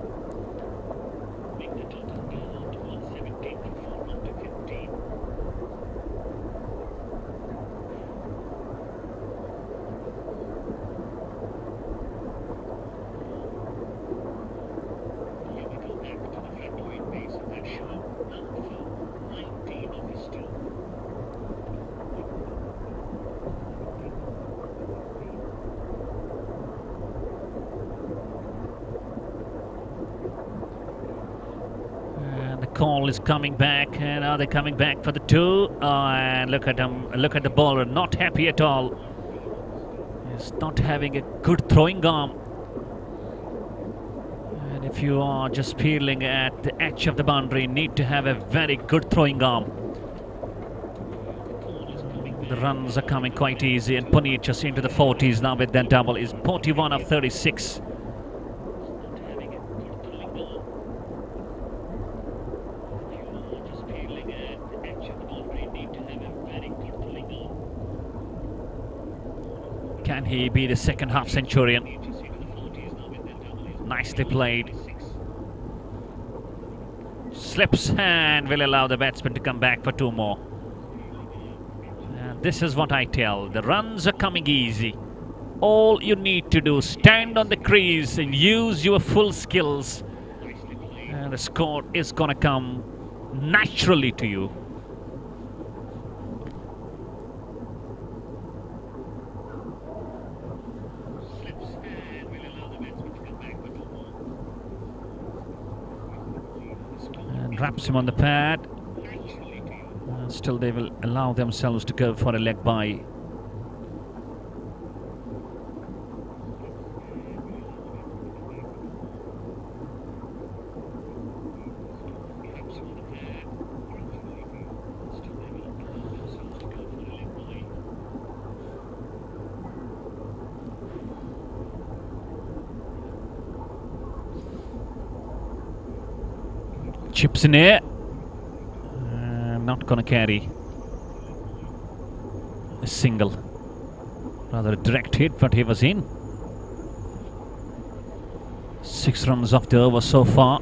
Call is coming back, and are they coming back for the 2? And look at him, look at the bowler, not happy at all. He's not having a good throwing arm. And if you are just peeling at the edge of the boundary, you need to have a very good throwing arm. The runs are coming quite easy, and Puneet just into the 40s now with that double. Is 41 of 36. Can he be the second half centurion? Nicely played. Slips and will allow the batsman to come back for 2 more. And this is what I tell. The runs are coming easy. All you need to do, stand on the crease and use your full skills. And the score is going to come naturally to you. Wraps him on the pad. Still they will allow themselves to go for a leg by. Chips in air. Not gonna carry a single. Rather a direct hit, but he was in. 6 runs off the over so far.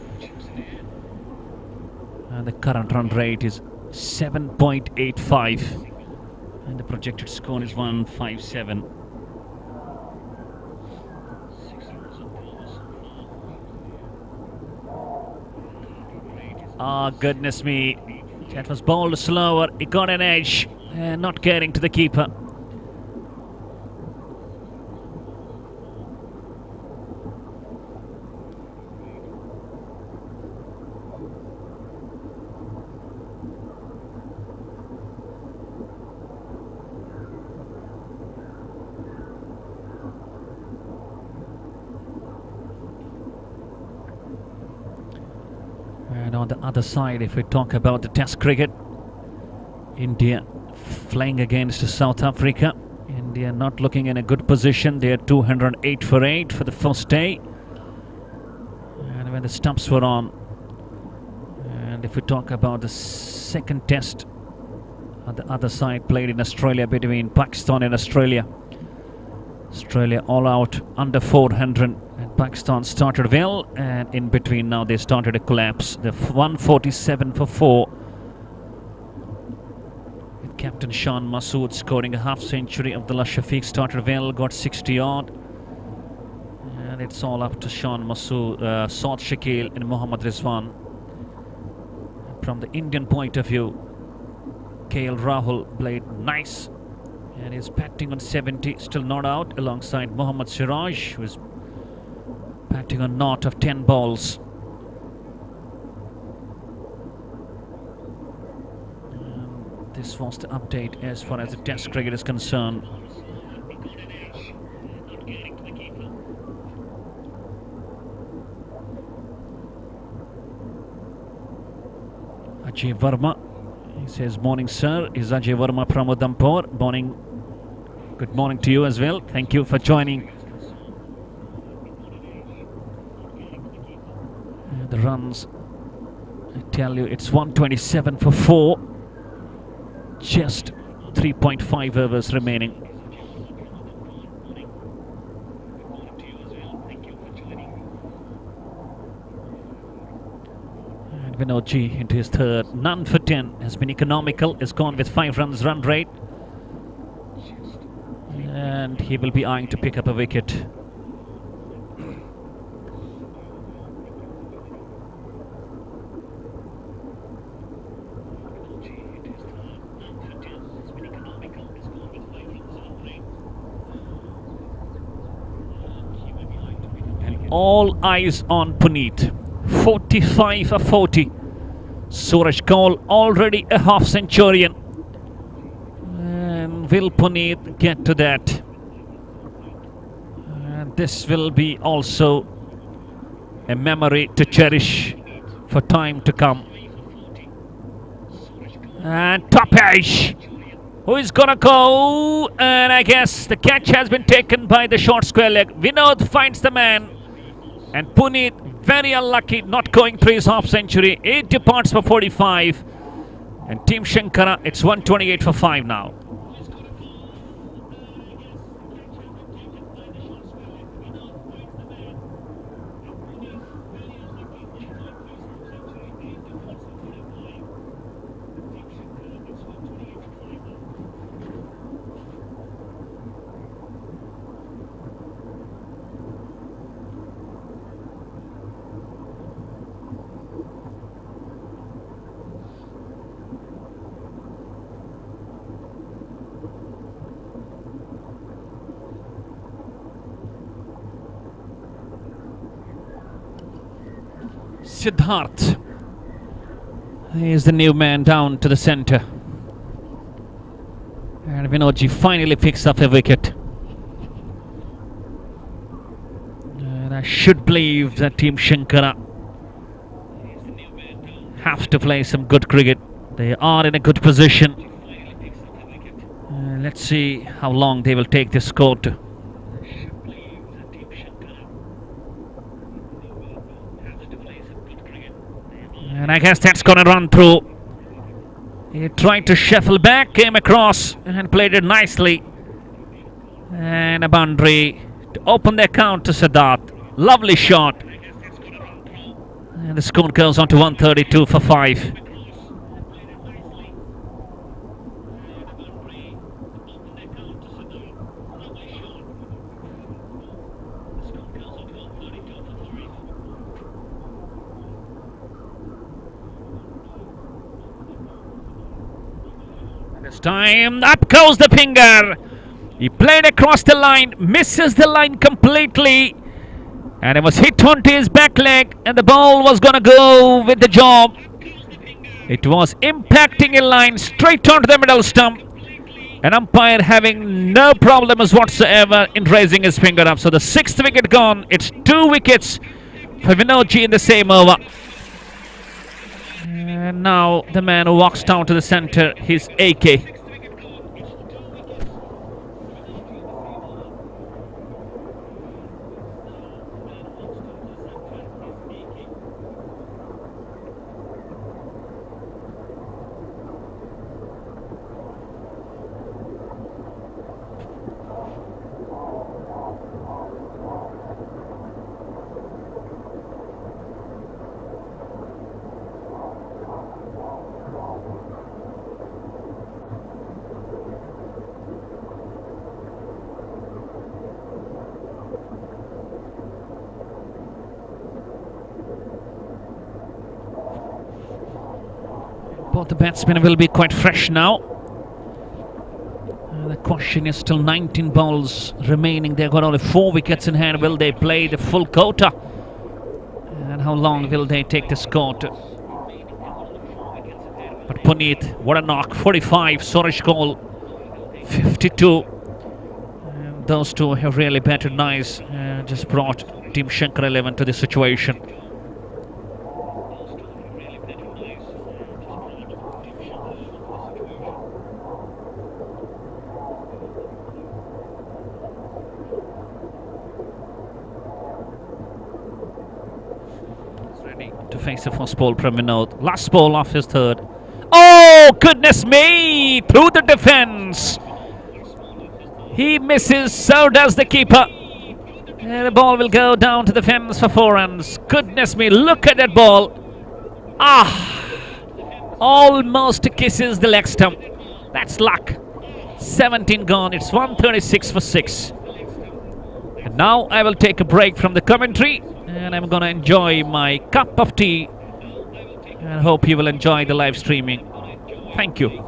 And the current run rate is 7.85. And the projected score is 157. Oh, goodness me. That was bowled slower. He got an edge. Not getting to the keeper. And on the other side, if we talk about the Test cricket, India flying against South Africa. India not looking in a good position. They are 208 for 8 for the first day. And when the stumps were on, and if we talk about the second test on the other side played in Australia between Pakistan and Australia. Australia all out under 400 and Pakistan started well, and in between now they started a collapse. They're 147 for 4. With Captain Shan Masood scoring a half century. Abdullah Shafiq started well, got 60 odd. And it's all up to Shan Masood, Saad Shakil and Mohammad Rizwan. From the Indian point of view, KL Rahul played nice and is batting on 70, still not out, alongside Mohammad Siraj, who is batting on naught of 10 balls. This was the update as far as the Test cricket is concerned. Ajay Verma, he says, morning sir, is Ajay Verma from Udhampur. Morning, good morning to you as well. Thank you for joining. The runs, I tell you, it's 127 for 4. Just 3.5 overs remaining. And Vinodji into his third. None for 10. Has been economical. Has gone with 5 runs run rate. And he will be eyeing to pick up a wicket. All eyes on Puneet. 45 for 40. Suraj Kaul already a half centurion. And will Puneet get to that? And this will be also a memory to cherish for time to come. And top edge. Who is gonna go? And I guess the catch has been taken by the short square leg. Vinod finds the man. And Puneet, very unlucky, not going through his half century. 8 departs for 45. And Team Shankara, it's 128 for 5 now. Siddharth is the new man down to the centre. And Vinodji finally picks up a wicket. And I should believe that Team Shankara have to play some good cricket. They are in a good position. Let's see how long they will take this score to. And I guess that's going to run through. He tried to shuffle back, came across and played it nicely. And a boundary to open the account to Siddharth. Lovely shot. And the score goes on to 132 for 5. This time, up goes the finger. He played across the line, misses the line completely. And it was hit onto his back leg, and the ball was going to go with the job. It was impacting a line straight onto the middle stump. An umpire having no problems whatsoever in raising his finger up. So the 6th wicket gone. It's 2 wickets for Vinodji in the same over. And now the man who walks down to the center, his AK. Both the batsmen will be quite fresh now. The question is still 19 balls remaining. They've got only 4 wickets in hand. Will they play the full quota? And how long will they take the score to? But Puneet, what a knock. 45, Suresh Kaul, 52. And those two have really batted nice. Just brought Team Shankara 11 to this situation. Ready to face the first ball from Vinod. Last ball of his third. Oh, goodness me! Through the defense. He misses, so does the keeper. And the ball will go down to the fence for 4 runs. Goodness me, look at that ball. Almost kisses the leg stump. That's luck. 17 gone. It's 136 for 6. And now I will take a break from the commentary and I'm going to enjoy my cup of tea and hope you will enjoy the live streaming. Thank you.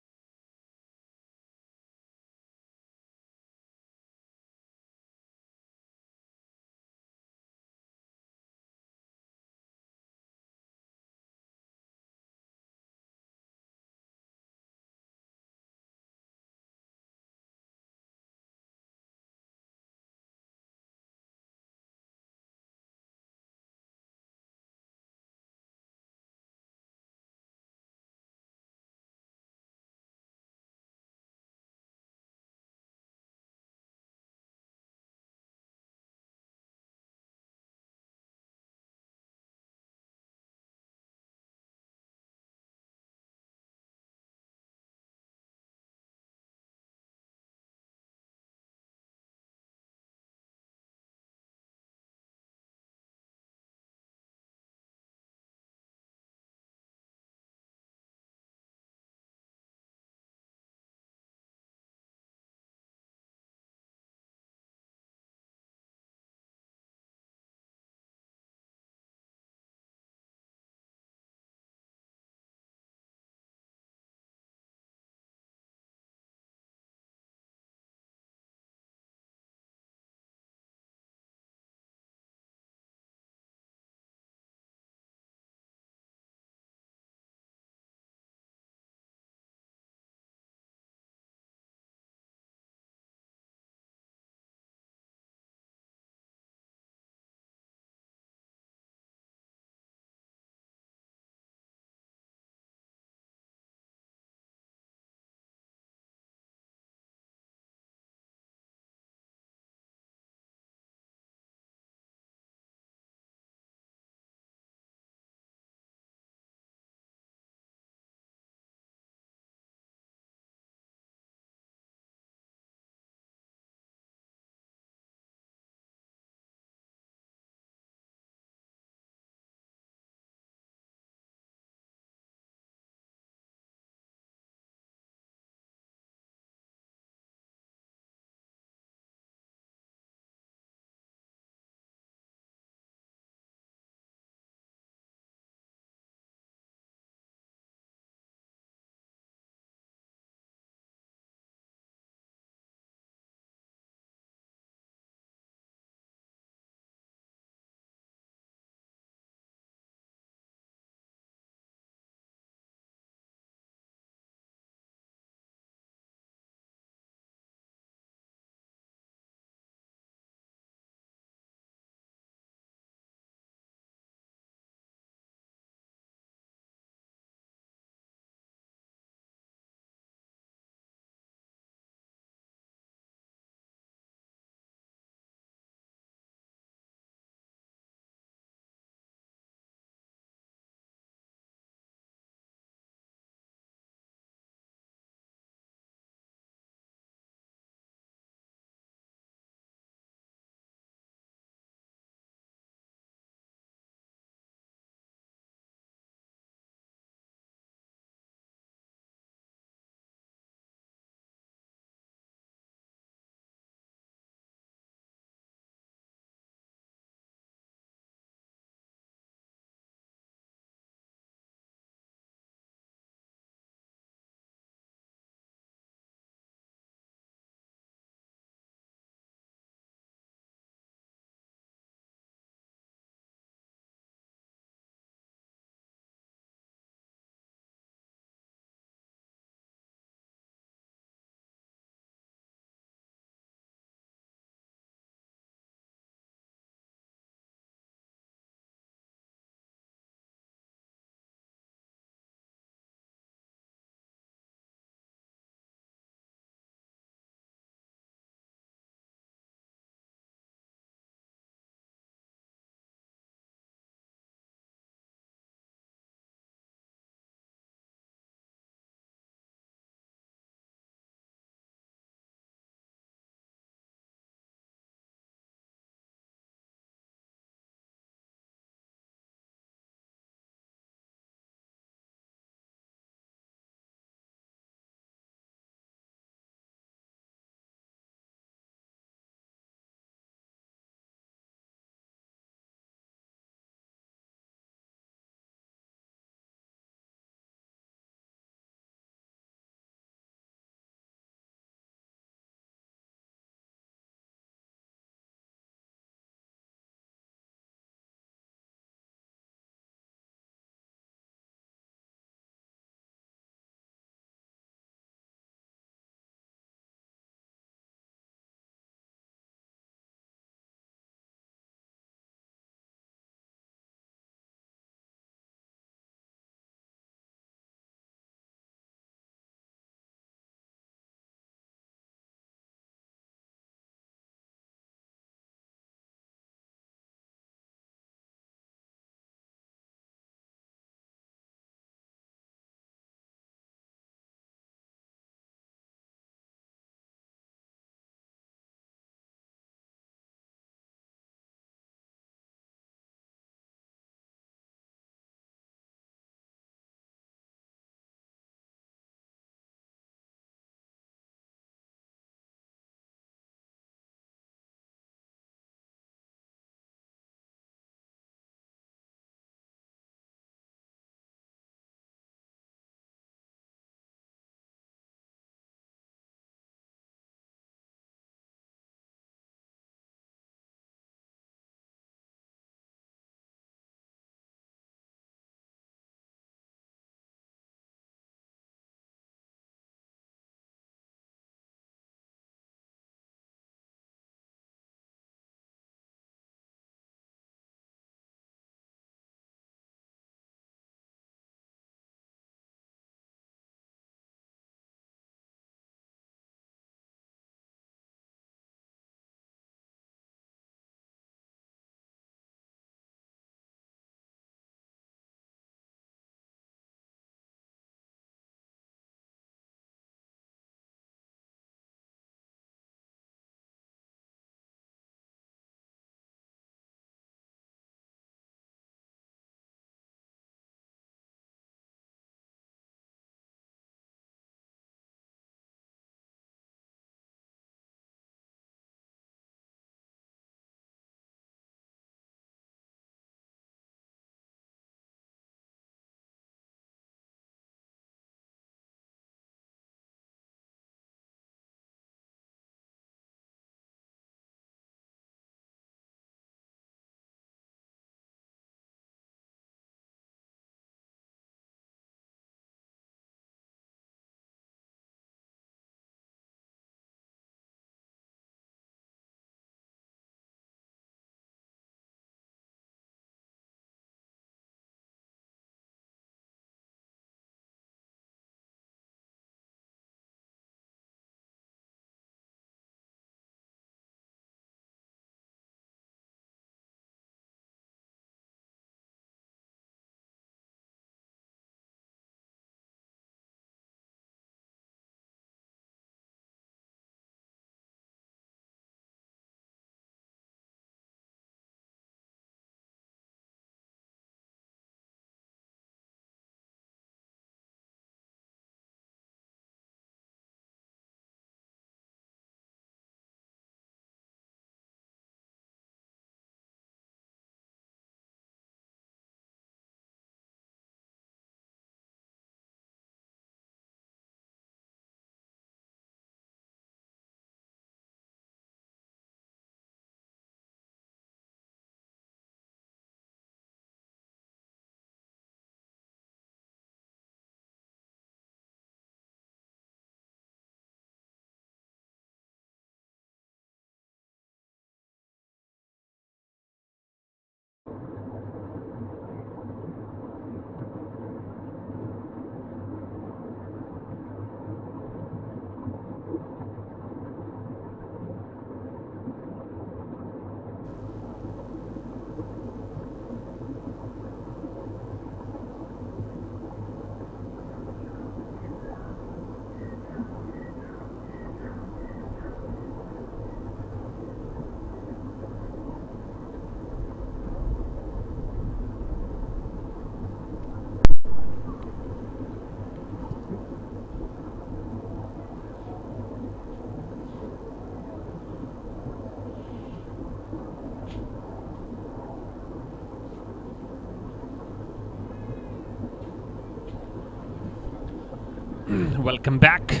Welcome back.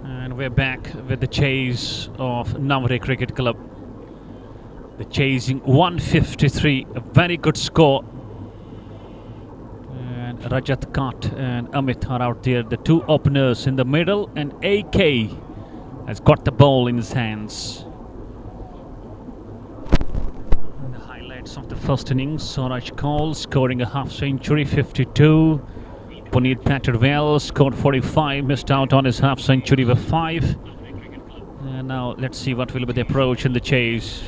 And we're back with the chase of NAVREH Cricket Club. The chasing 153, a very good score. And Rajat Khat and Amit are out there, the two openers in the middle, and AK has got the ball in his hands. And the highlights of the first innings: Suraj Kaul scoring a half century, 52. Puneet batted well, scored 45, missed out on his half century with 5. And now let's see what will be the approach in the chase.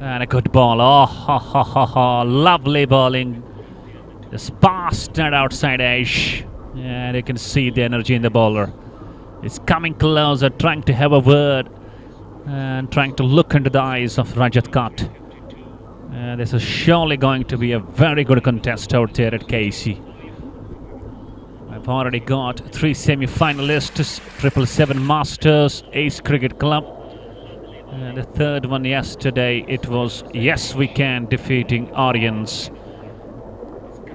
And a good ball. Oh, ha, ha, ha, ha. Lovely bowling. Just past that outside edge. And you can see the energy in the bowler. He's coming closer, trying to have a word and trying to look into the eyes of Rajat Khat. This is surely going to be a very good contest out there at KC. I've already got 3 semi-finalists: 777 Masters, Ace Cricket Club. And the third one yesterday, it was Yes We Can defeating Aryans.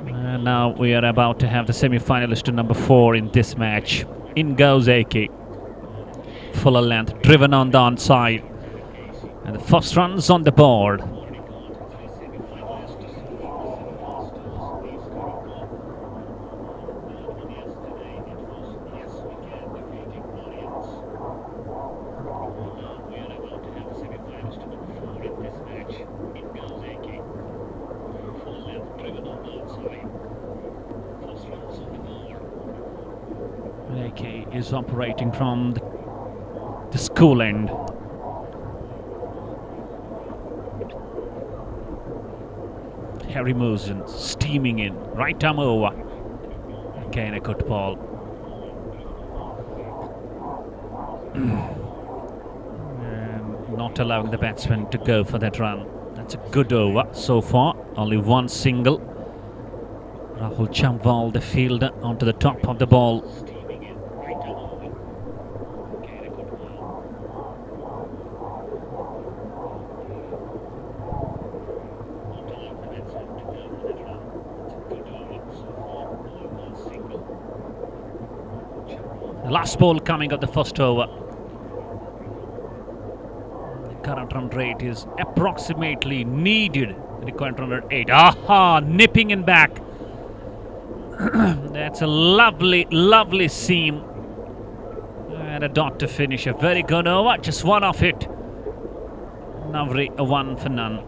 And now we are about to have the semi-finalist number 4 in this match. In goes AK. Fuller length, driven on the onside. And the first runs on the board. AK is operating from the school end. Harry Mosen steaming in, right arm over. Again a good ball. And not allowing the batsman to go for that run. That's a good over so far, only one single. Rahul Chamwal, the fielder, onto the top of the ball. The last ball coming of the first over. The current run rate is approximately needed. The required run rate 8. Aha! Nipping in back. That's a lovely, lovely seam. And a dot to finish. A very good over. Just one off it. NAVREH a 1 for none.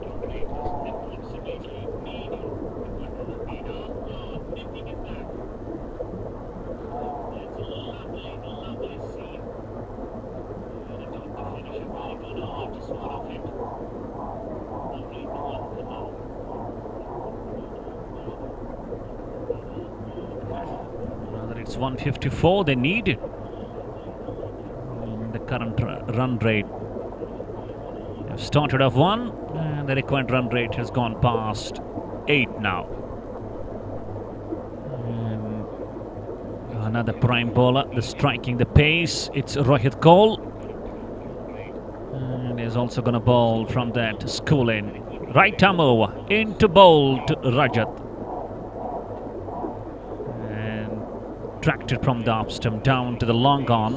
It's 154 they needed. The current run rate. They've started off 1 and the required run rate has gone past 8 now. And another prime bowler, the striking the pace. It's Rohit Kaul. And he's also going to bowl from that school end. Right arm over, into bowl to Rajat. Tracted from the off stump down to the long on.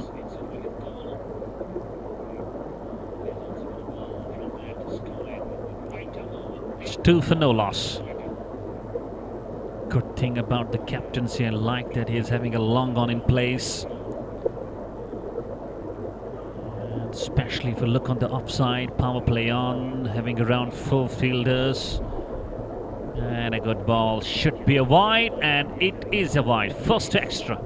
It's 2 for no loss. Good thing about the captaincy, I like that he is having a long on in place. And especially if you look on the offside, power play on, having around 4 fielders. And a good ball, should be a wide, and it is a wide. First extra.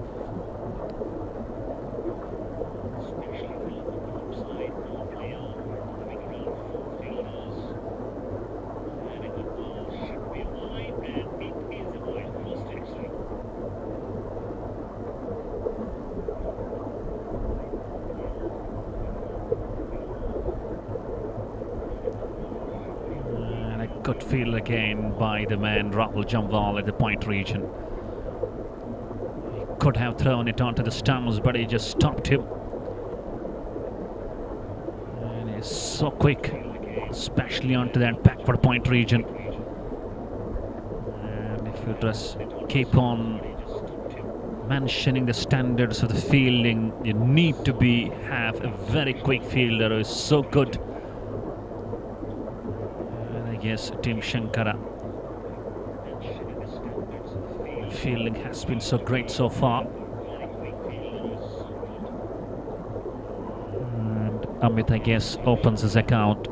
Good field again by the man Rahul Chamwal at the point region. He could have thrown it onto the stumps, but he just stopped him. And he's so quick, especially onto that backward point region. And if you just keep on mentioning the standards of the fielding. You need to have a very quick fielder who is so good. And I guess Team Shankara fielding has been so great so far. And Amit, I guess, opens his account.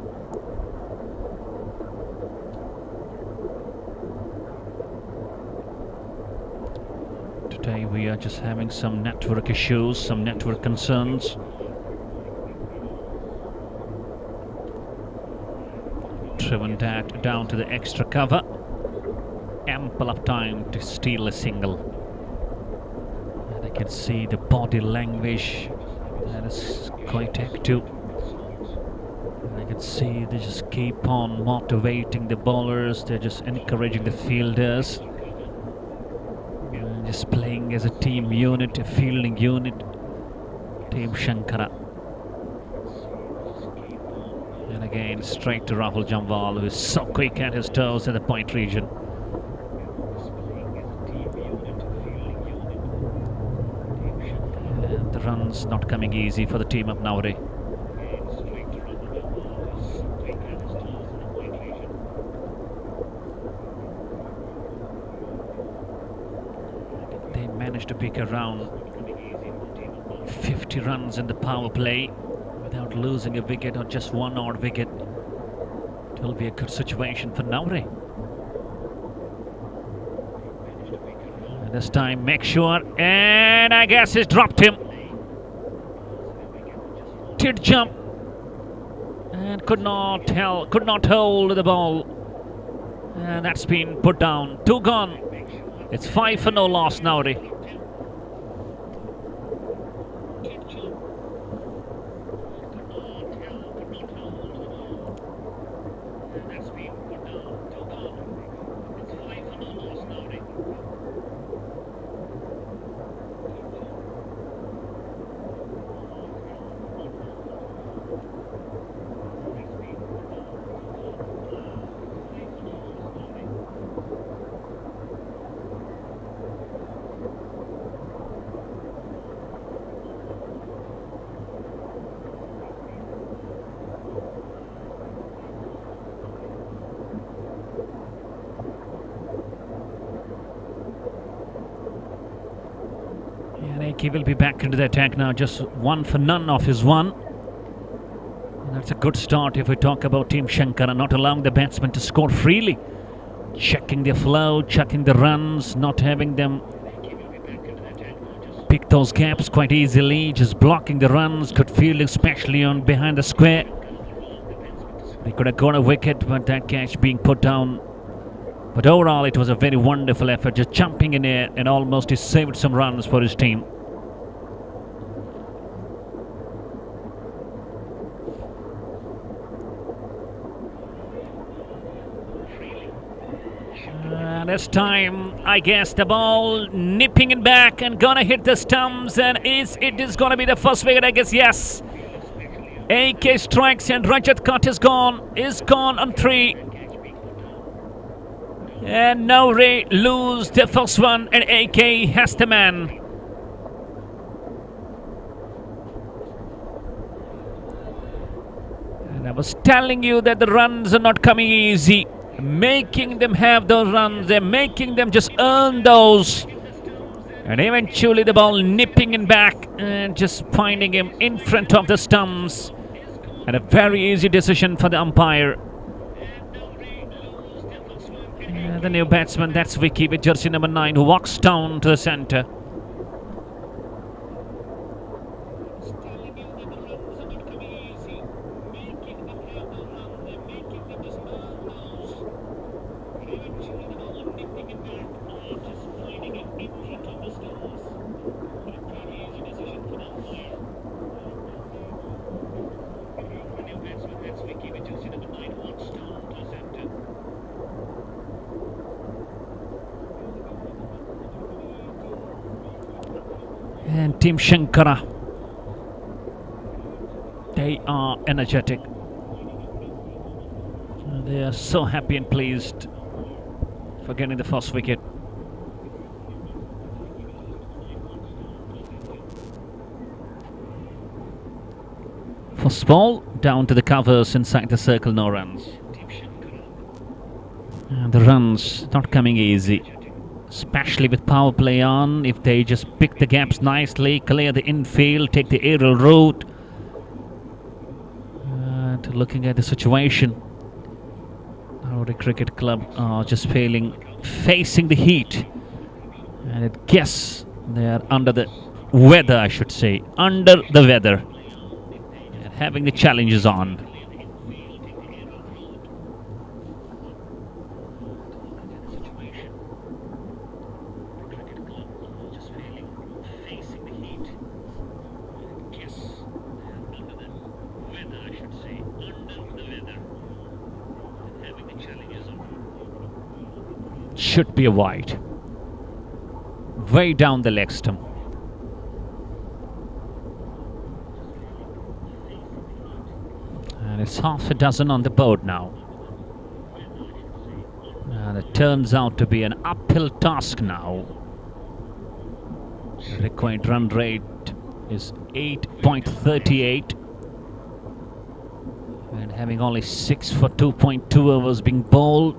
Today we are just having some network issues, some network concerns. Driven that down to the extra cover. Ample of time to steal a single. And I can see the body language that is quite active. And I can see they just keep on motivating the bowlers. They're just encouraging the fielders. Just playing as a team unit, a fielding unit. Team Shankara. And again, straight to Rahul Jamwal, who is so quick at his toes in the point region. And the runs not coming easy for the team of NAVREH. They managed to pick around 50 runs in the power play without losing a wicket or just one odd wicket. It will be a good situation for NAVREH. And this time, make sure, and I guess he's dropped him. Did jump and could not hold the ball, and that's been put down. 2 gone. It's 5 for no loss, NAVREH. He will be back into the attack now, just 1 for none off his 1. And that's a good start if we talk about Team Shankara, not allowing the batsmen to score freely. Checking their flow, checking the runs, not having them pick those gaps quite easily, just blocking the runs, good fielding, especially on behind the square. They could have got a wicket, but that catch being put down. But overall, it was a very wonderful effort, just jumping in air, and almost he saved some runs for his team. This time, I guess the ball nipping it back and gonna hit the stumps, and it is gonna be the first wicket, I guess. Yes, AK strikes and Rajat Khat is gone on 3. And NAVREH lose the first one, and AK has the man. And I was telling you that the runs are not coming easy. Making them have those runs, they're making them just earn those. And eventually the ball nipping in back and just finding him in front of the stumps. And a very easy decision for the umpire. The new batsman, that's Vicky with jersey number 9, who walks down to the centre. And Team Shankara, they are energetic. They are so happy and pleased for getting the first wicket. Last ball down to the covers inside the circle, no runs. And the runs not coming easy, especially with power play on. If they just pick the gaps nicely, clear the infield, take the aerial route. And looking at the situation, NAVREH Cricket Club are just facing the heat. And I guess they are under the weather, I should say, under the weather. They're having the challenges on. Should be a wide. Way down the leg stump. And it's half a dozen on the board now. And it turns out to be an uphill task now. The required run rate is 8.38. And having only 6 for 2.2 overs being bowled.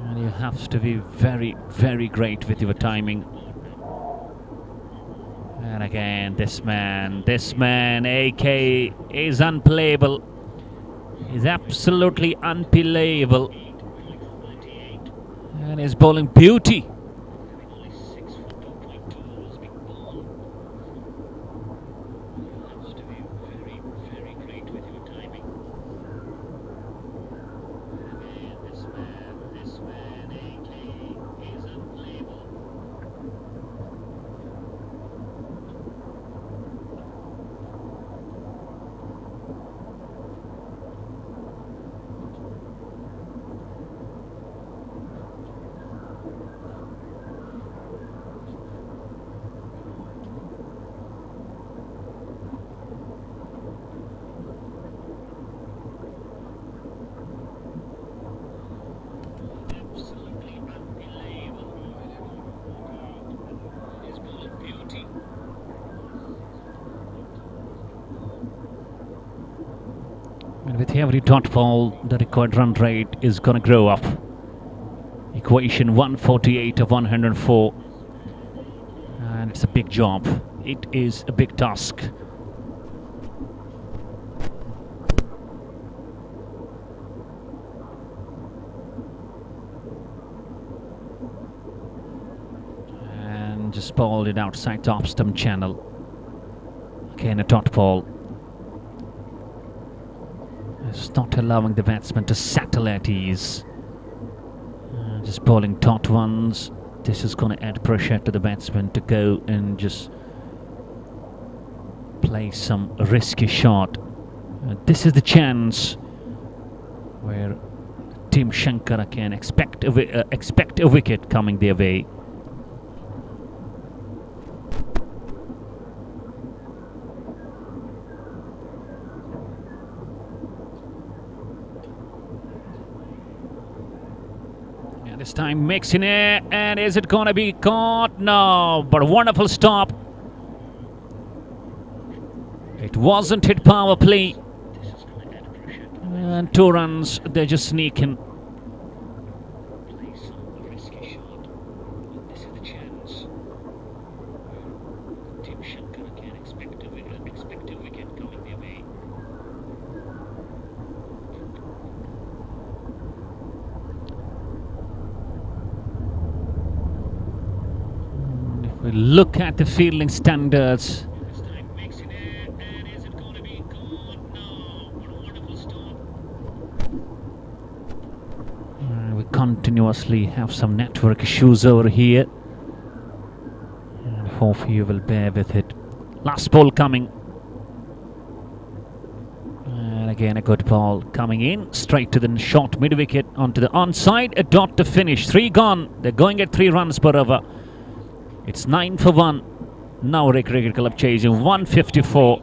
And you have to be very, very great with your timing. And again, this man, AK, is unplayable. He's absolutely unplayable. And he's bowling beauty. And with every dot ball, the required run rate is going to grow up. Equation 148 of 104. And it's a big job. It is a big task. And just bowled it outside the off stump channel. Again, a dot ball. It's not allowing the batsman to settle at ease. Just bowling dot ones. This is going to add pressure to the batsman to go and just play some risky shot. This is the chance where Team Shankara can expect a wicket coming their way. This time mixing it, and is it gonna be caught? No, but a wonderful stop. It wasn't hit power play. And 2 runs, they're just sneaking. We look at the fielding standards. We continuously have some network issues over here. And hope you will bear with it. Last ball coming. And again a good ball coming in. Straight to the short mid wicket onto the onside. A dot to finish. 3 gone. They're going at 3 runs per over. It's 9 for 1. NAVREH Cricket Club chasing 154.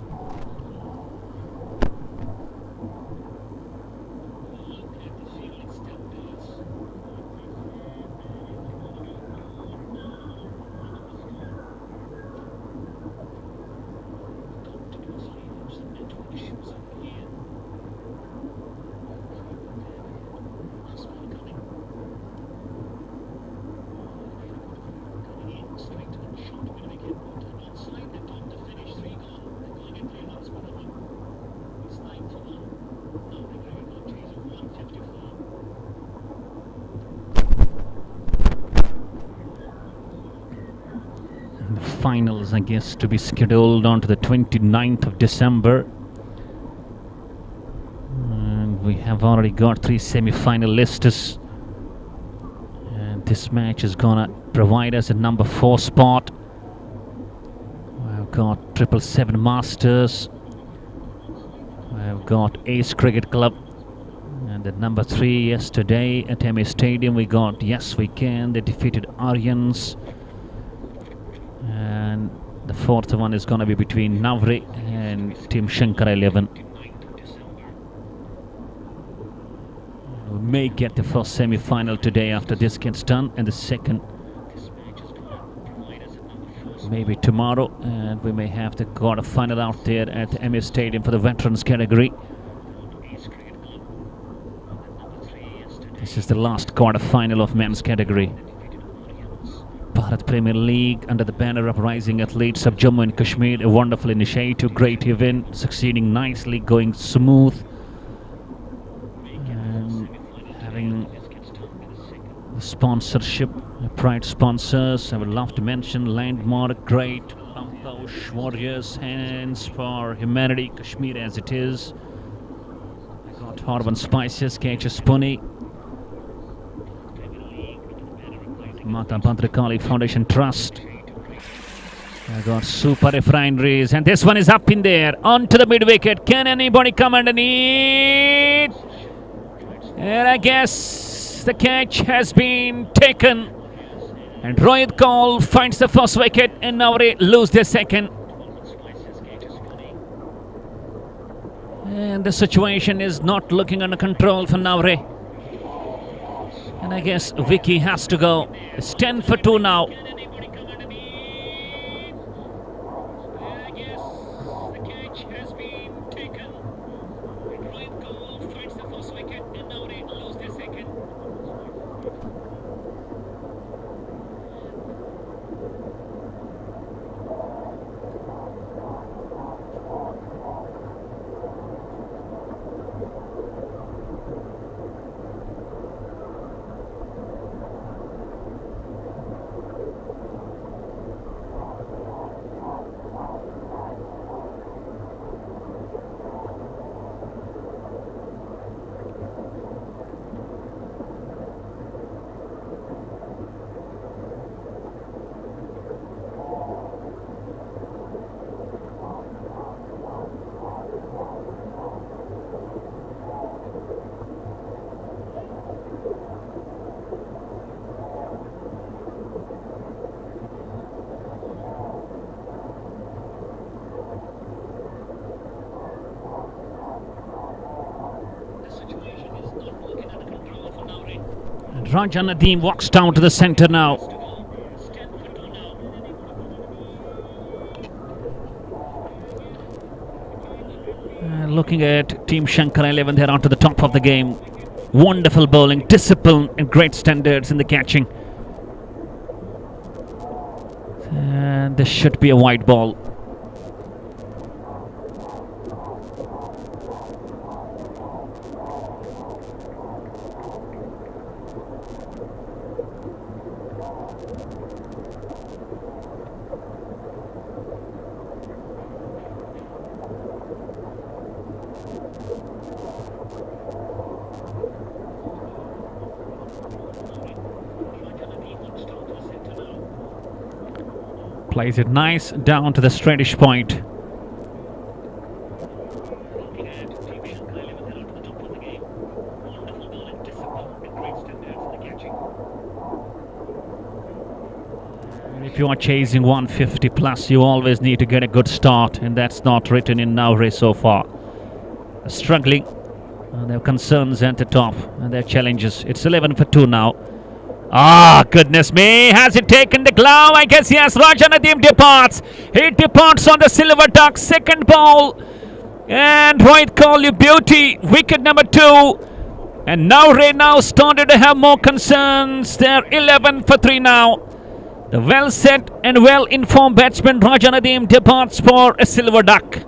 finals, I guess, to be scheduled on to the 29th of December. And we have already got 3 semi-finalists. And this match is gonna provide us a number 4 spot. We've got 777 Masters. We've got Ace Cricket Club. And the number 3 yesterday at MA Stadium we got Yes We Can. They defeated Aryans. And the 4th one is going to be between NAVREH and Team Shankara 11. We may get the first semi-final today after this gets done, and the second maybe tomorrow, and we may have the quarter final out there at the MA Stadium for the veterans category. This is the last quarter final of men's category. Bharat Premier League under the banner of Rising Athletes of Jammu and Kashmir. A wonderful initiative, great event, succeeding nicely, going smooth. And having the sponsorship, pride sponsors, I would love to mention Landmark, Great, Pampaush, Warriors, Hands for Humanity, Kashmir as it is. I got Horban Spices, KHS Pune, Mata Bhadrakali Foundation Trust. I got Super Refineries, and this one is up in there, onto the mid wicket. Can anybody come underneath? And I guess the catch has been taken. And Rohit Kaul finds the first wicket, and NAVREH lose their second. And the situation is not looking under control for NAVREH. And I guess Vicky has to go. It's 10 for 2 now. Raja Nadeem walks down to the centre now. Looking at Team Shankara 11, they're on to the top of the game. Wonderful bowling, discipline and great standards in the catching. And this should be a wide ball. Plays it nice down to the straightish point. If you are chasing 150 plus, you always need to get a good start, and that's not written in NAVREH so far. Struggling, and there are concerns at the top, and there are challenges. It's 11 for 2 now. Ah, goodness me. Has he taken the glove? I guess yes. Raja Nadeem departs. He departs on the silver duck. Second ball. And Rohit Kaul, you beauty. Wicket number 2. And NAVREH now started to have more concerns. They're 11 for 3 now. The well set and well informed batsman Raja Nadeem departs for a silver duck.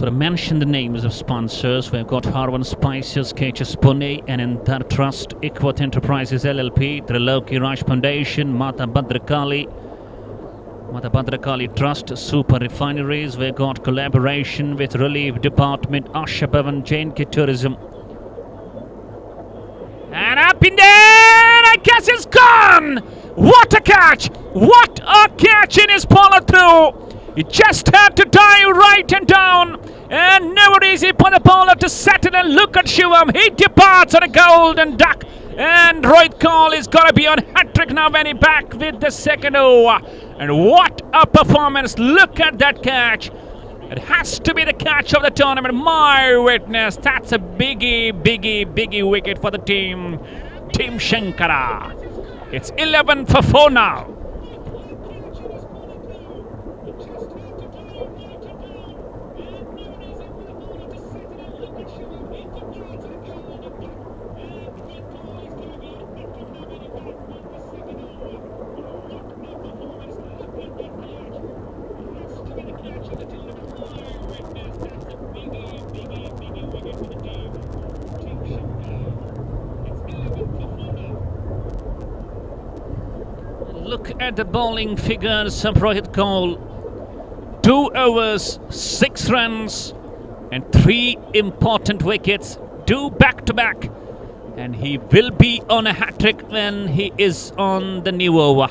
got to mention the names of sponsors. We've got Harvan Spices, KHS Pune, and Anandar Trust, Equat Enterprises LLP, Triloki Raj Foundation, Mata Bhadrakali Trust, Super Refineries. We've got collaboration with Relief Department, Asha Bhavan, Jain Ki Tourism. And up in there, I guess it's gone! What a catch! What a catch in his follow through! He just had to dive right and down, and never easy for the bowler to settle. And look at Shivam, he departs on a golden duck, and Rohit Kaul is going to be on hat-trick now when he back with the second over. And what a performance! Look at that catch. It has to be the catch of the tournament. My witness, that's a biggie wicket for the team. Team Shankara. It's 11 for 4 now. Look at the bowling figures of Rohit Kaul. 2 overs, 6 runs, and 3 important wickets. 2 back-to-back. And he will be on a hat-trick when he is on the new over.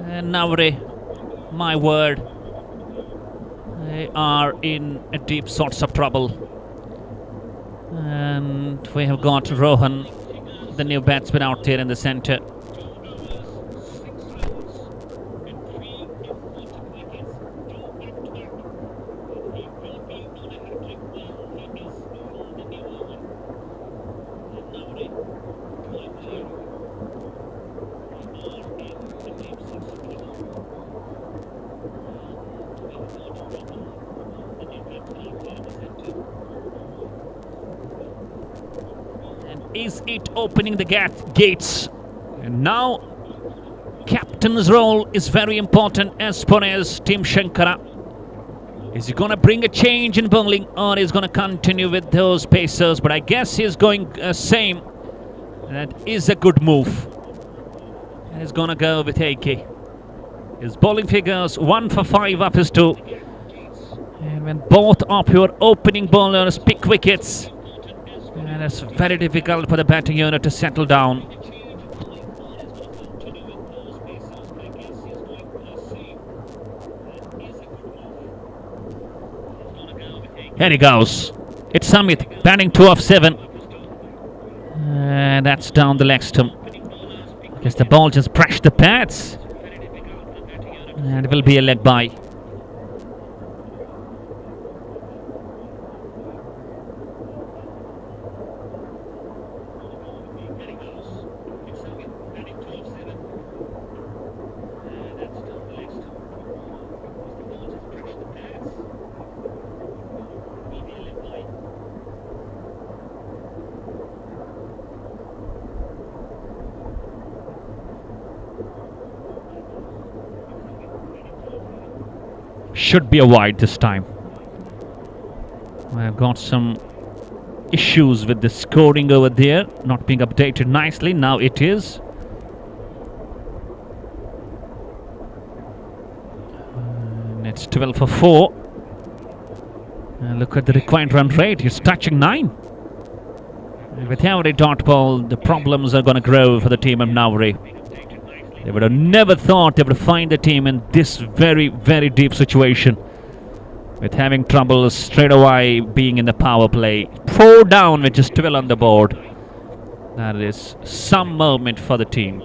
And NAVREH, my word, they are in a deep sorts of trouble. And we have got Rohan, the new batsman, out there in the centre. Is it opening the gates? And now captain's role is very important as far as Team Shankara. Is he going to bring a change in bowling, or is going to continue with those pacers? But I guess he's going same. That is a good move. And he's going to go with AK. His bowling figures 1 for 5 up his 2. And when both of your opening bowlers pick wickets, and it's very difficult for the batting unit to settle down. Here he goes. It's Samit batting 2 of 7. And that's down the leg stump. Guess the ball just brushed the pads. And it will be a leg bye. Should be a wide this time. I've got some issues with the scoring over there, not being updated nicely. Now it is. And it's 12 for 4. And look at the required run rate. He's touching 9. And with every dot ball, the problems are going to grow for the team of NAVREH. They would have never thought they would find the team in this very, very deep situation, with having trouble straight away being in the power play. 4 down with just 12 on the board. That is some moment for the team.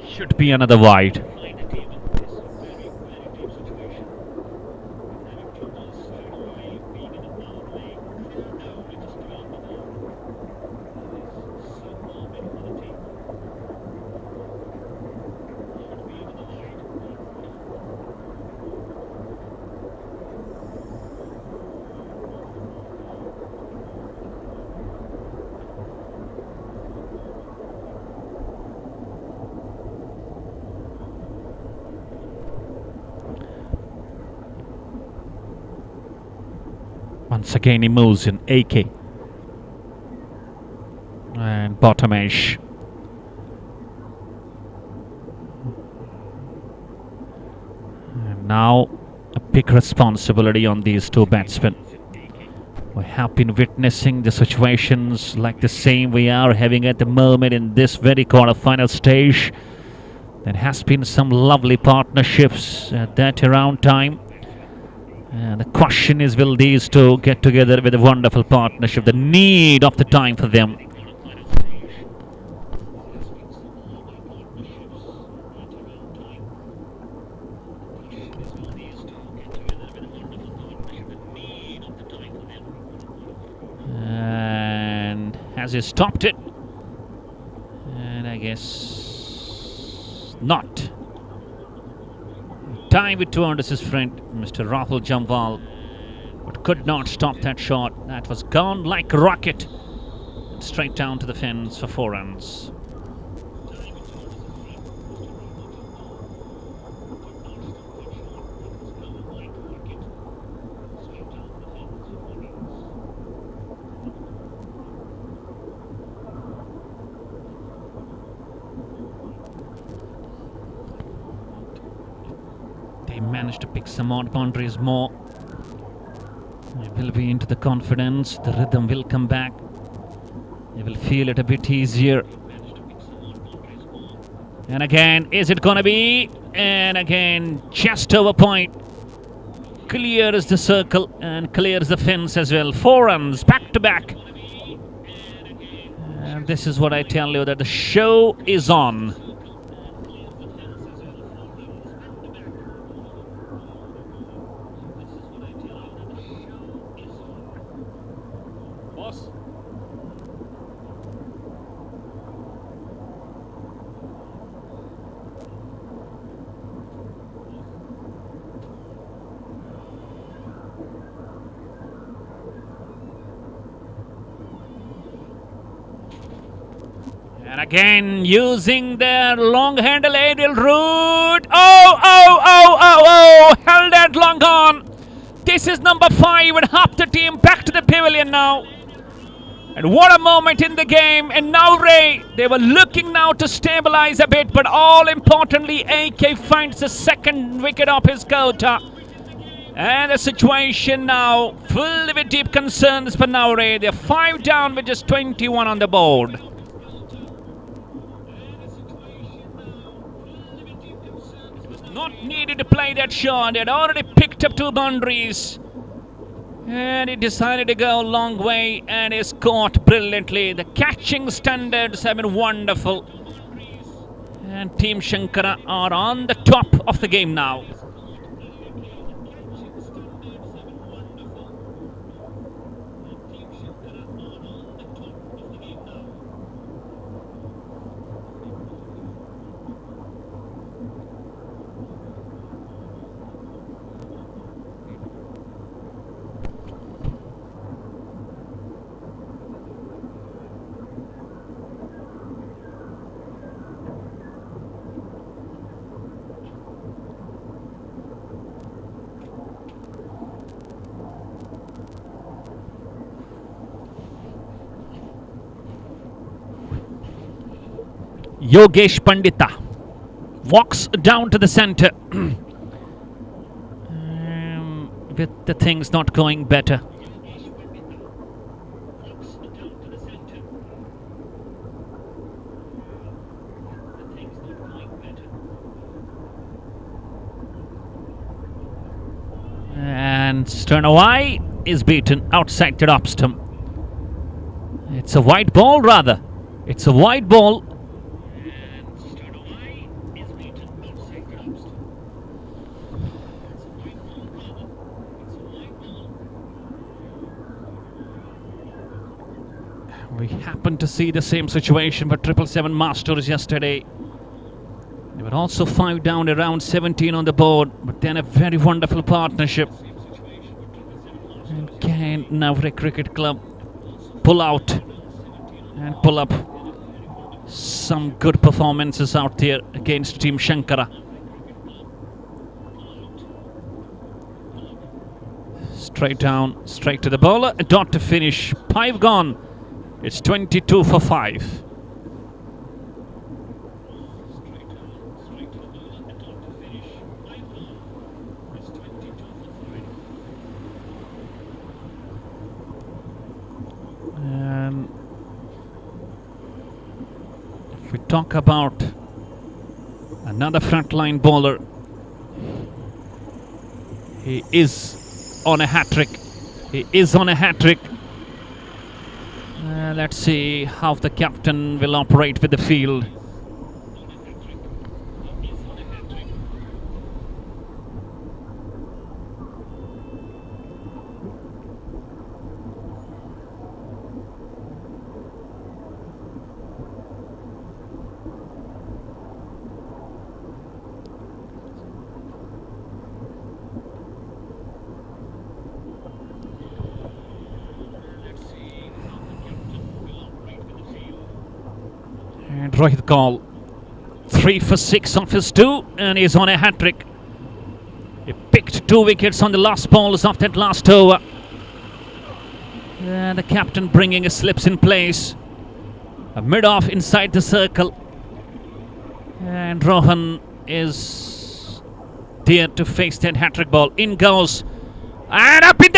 Should be another wide. Once again he moves in AK. And bottom edge. And now a big responsibility on these two batsmen. We have been witnessing the situations like the same we are having at the moment in this very quarter-final stage. There has been some lovely partnerships at that around time. And the question is, will these two get together with a wonderful partnership? The need of the time for them. And has he stopped it? And I guess not. Time with 200 his friend, Mr. Rahul Jamwal, but could not stop that shot. That was gone like a rocket. Straight down to the fence for 4 runs. They managed to pick some odd boundaries more. They will be into the confidence. The rhythm will come back. They will feel it a bit easier. And again, is it gonna be? And again, just over point. Clears the circle and clears the fence as well. 4 runs back to back. And this is what I tell you, that the show is on. And again, using their long handle aerial route. Held that long on. This is number 5 and half the team back to the pavilion now. And what a moment in the game. And NAVREH, they were looking now to stabilize a bit, but all importantly, AK finds the second wicket of his quota. And the situation now filled with deep concerns for NAVREH. They're 5 down with just 21 on the board. Not needed to play that shot. They had already picked up 2 boundaries. And he decided to go a long way and is caught brilliantly. The catching standards have been wonderful. And Team Shankara are on the top of the game now. Yogesh Pandita walks down to the center with the things not going better. And Sternaway is beaten outside the top stump. It's a white ball, rather. It's a white ball. We happened to see the same situation for 777 Masters yesterday. They were also 5 down, around 17 on the board, but then a very wonderful partnership. And can NAVREH Cricket Club pull out and pull up some good performances out there against Team Shankara. Straight down, straight to the bowler. A dot to finish. 5 gone. It's 22 for 5. And if we talk about another frontline bowler, he is on a hat-trick. He is on a hat-trick. Let's see how the captain will operate with the field. And Rohit Kaul, 3 for 6 off his 2, and he's on a hat-trick. He picked 2 wickets on the last balls of that last over. And the captain bringing his slips in place. A mid-off inside the circle. And Rohan is there to face that hat-trick ball. In goes. And up in